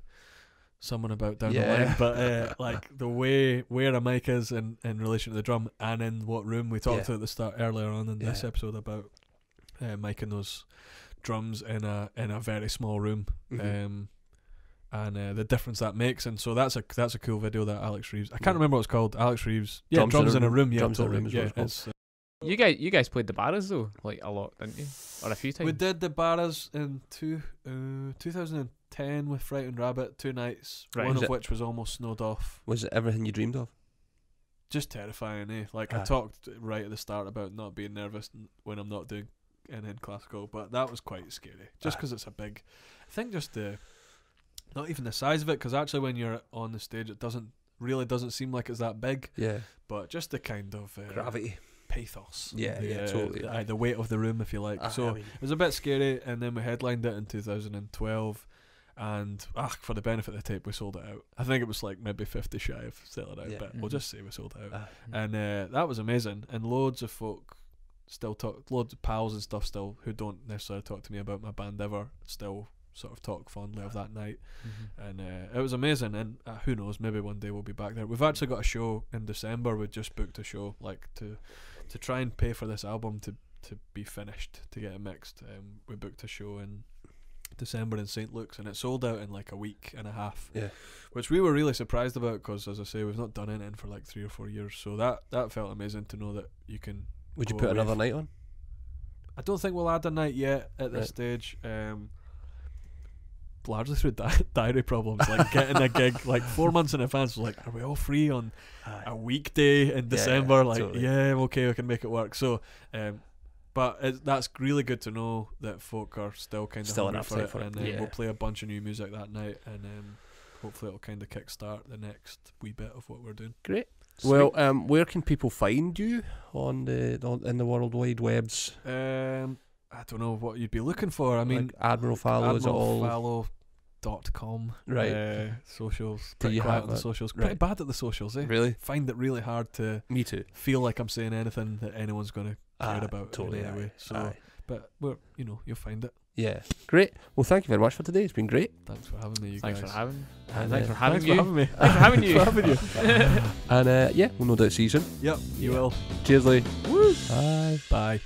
Speaker 3: someone about down the line. But like the way where a mic is in relation to the drum and in what room, we talked at the start earlier on in this episode about micing those drums in a very small room. And the difference that makes, and so that's a cool video that Alex Reeves. I can't remember what it's called. Alex Reeves. Yeah, drums in a room. Yeah,
Speaker 1: drums
Speaker 3: totally.
Speaker 1: in a room.
Speaker 3: Yeah,
Speaker 1: Is what
Speaker 3: it's,
Speaker 2: You guys played the Barras though, like a lot, didn't you? Or a few times.
Speaker 3: we did the Barras in 2010 with Frightened Rabbit, 2 nights,
Speaker 2: Right.
Speaker 3: one
Speaker 1: Was
Speaker 3: of
Speaker 1: it-
Speaker 3: which was almost snowed off.
Speaker 1: Was it everything you dreamed of?
Speaker 3: Just terrifying, eh? Like I talked right at the start about not being nervous when I'm not doing anything classical, but that was quite scary. Just because it's a big, I think just not even the size of it, because actually when you're on the stage, it doesn't seem like it's that big.
Speaker 1: Yeah.
Speaker 3: But just the kind of
Speaker 1: Gravity.
Speaker 3: pathos.
Speaker 1: Yeah, totally.
Speaker 3: The weight of the room, if you like. So
Speaker 1: I mean,
Speaker 3: it was a bit scary, and then we headlined it in 2012. And for the benefit of the tape, we sold it out. I think it was like maybe 50 shy of selling it out, but we'll just say we sold it out. And that was amazing. And loads of folk still talk, loads of pals and stuff still who don't necessarily talk to me about my band ever, still sort of talk fondly of that night. And it was amazing. And who knows, maybe one day we'll be back there. We've actually got a show in December. We just booked a show like to try and pay for this album to be finished, to get it mixed. We booked a show in December in St. Luke's, and it sold out in like a week and a half, which we were really surprised about, because as I say, we've not done anything for like 3 or 4 years, so that felt amazing to know that you can.
Speaker 1: Would you put another night on?
Speaker 3: I don't think we'll add a night yet at this stage, largely through diary problems, like getting a gig like 4 months in advance. Like, are we all free on a weekday in December? Like,
Speaker 1: totally.
Speaker 3: Okay, we can make it work. So but that's really good to know that folk are still kind of hungry
Speaker 1: an appetite
Speaker 3: for it, and
Speaker 1: Yeah.
Speaker 3: we'll play a bunch of new music that night, and hopefully it'll kind of kickstart the next wee bit of what we're doing.
Speaker 1: Great.
Speaker 3: Sweet.
Speaker 1: Well, where can people find you in the World Wide Webs?
Speaker 3: I don't know what you'd be looking for. I mean,
Speaker 1: Like Admiral Fallow, is it all
Speaker 3: AdmiralFallow.com.
Speaker 1: right?
Speaker 3: Socials.
Speaker 1: Do
Speaker 3: Pretty
Speaker 1: you
Speaker 3: quiet
Speaker 1: have
Speaker 3: on the
Speaker 1: it?
Speaker 3: socials.
Speaker 1: Right.
Speaker 3: Pretty bad at the socials, eh?
Speaker 1: Really?
Speaker 3: Find it really hard to
Speaker 1: Me too.
Speaker 3: feel like I'm saying anything that anyone's going to care about
Speaker 1: Totally.
Speaker 3: in any way. So, but you'll find it.
Speaker 1: Yeah. Great. Well, thank you very much for today. It's been great.
Speaker 3: Thanks for having me, you
Speaker 2: Thanks
Speaker 3: guys.
Speaker 2: for having.
Speaker 1: And,
Speaker 2: Thanks for
Speaker 3: Thanks
Speaker 2: having you.
Speaker 3: for having me.
Speaker 2: Thanks for having you.
Speaker 3: For having you.
Speaker 1: And we'll no doubt see you soon.
Speaker 3: Yep, you will.
Speaker 1: Cheers, Lee.
Speaker 3: Woo.
Speaker 1: Bye.
Speaker 3: Bye.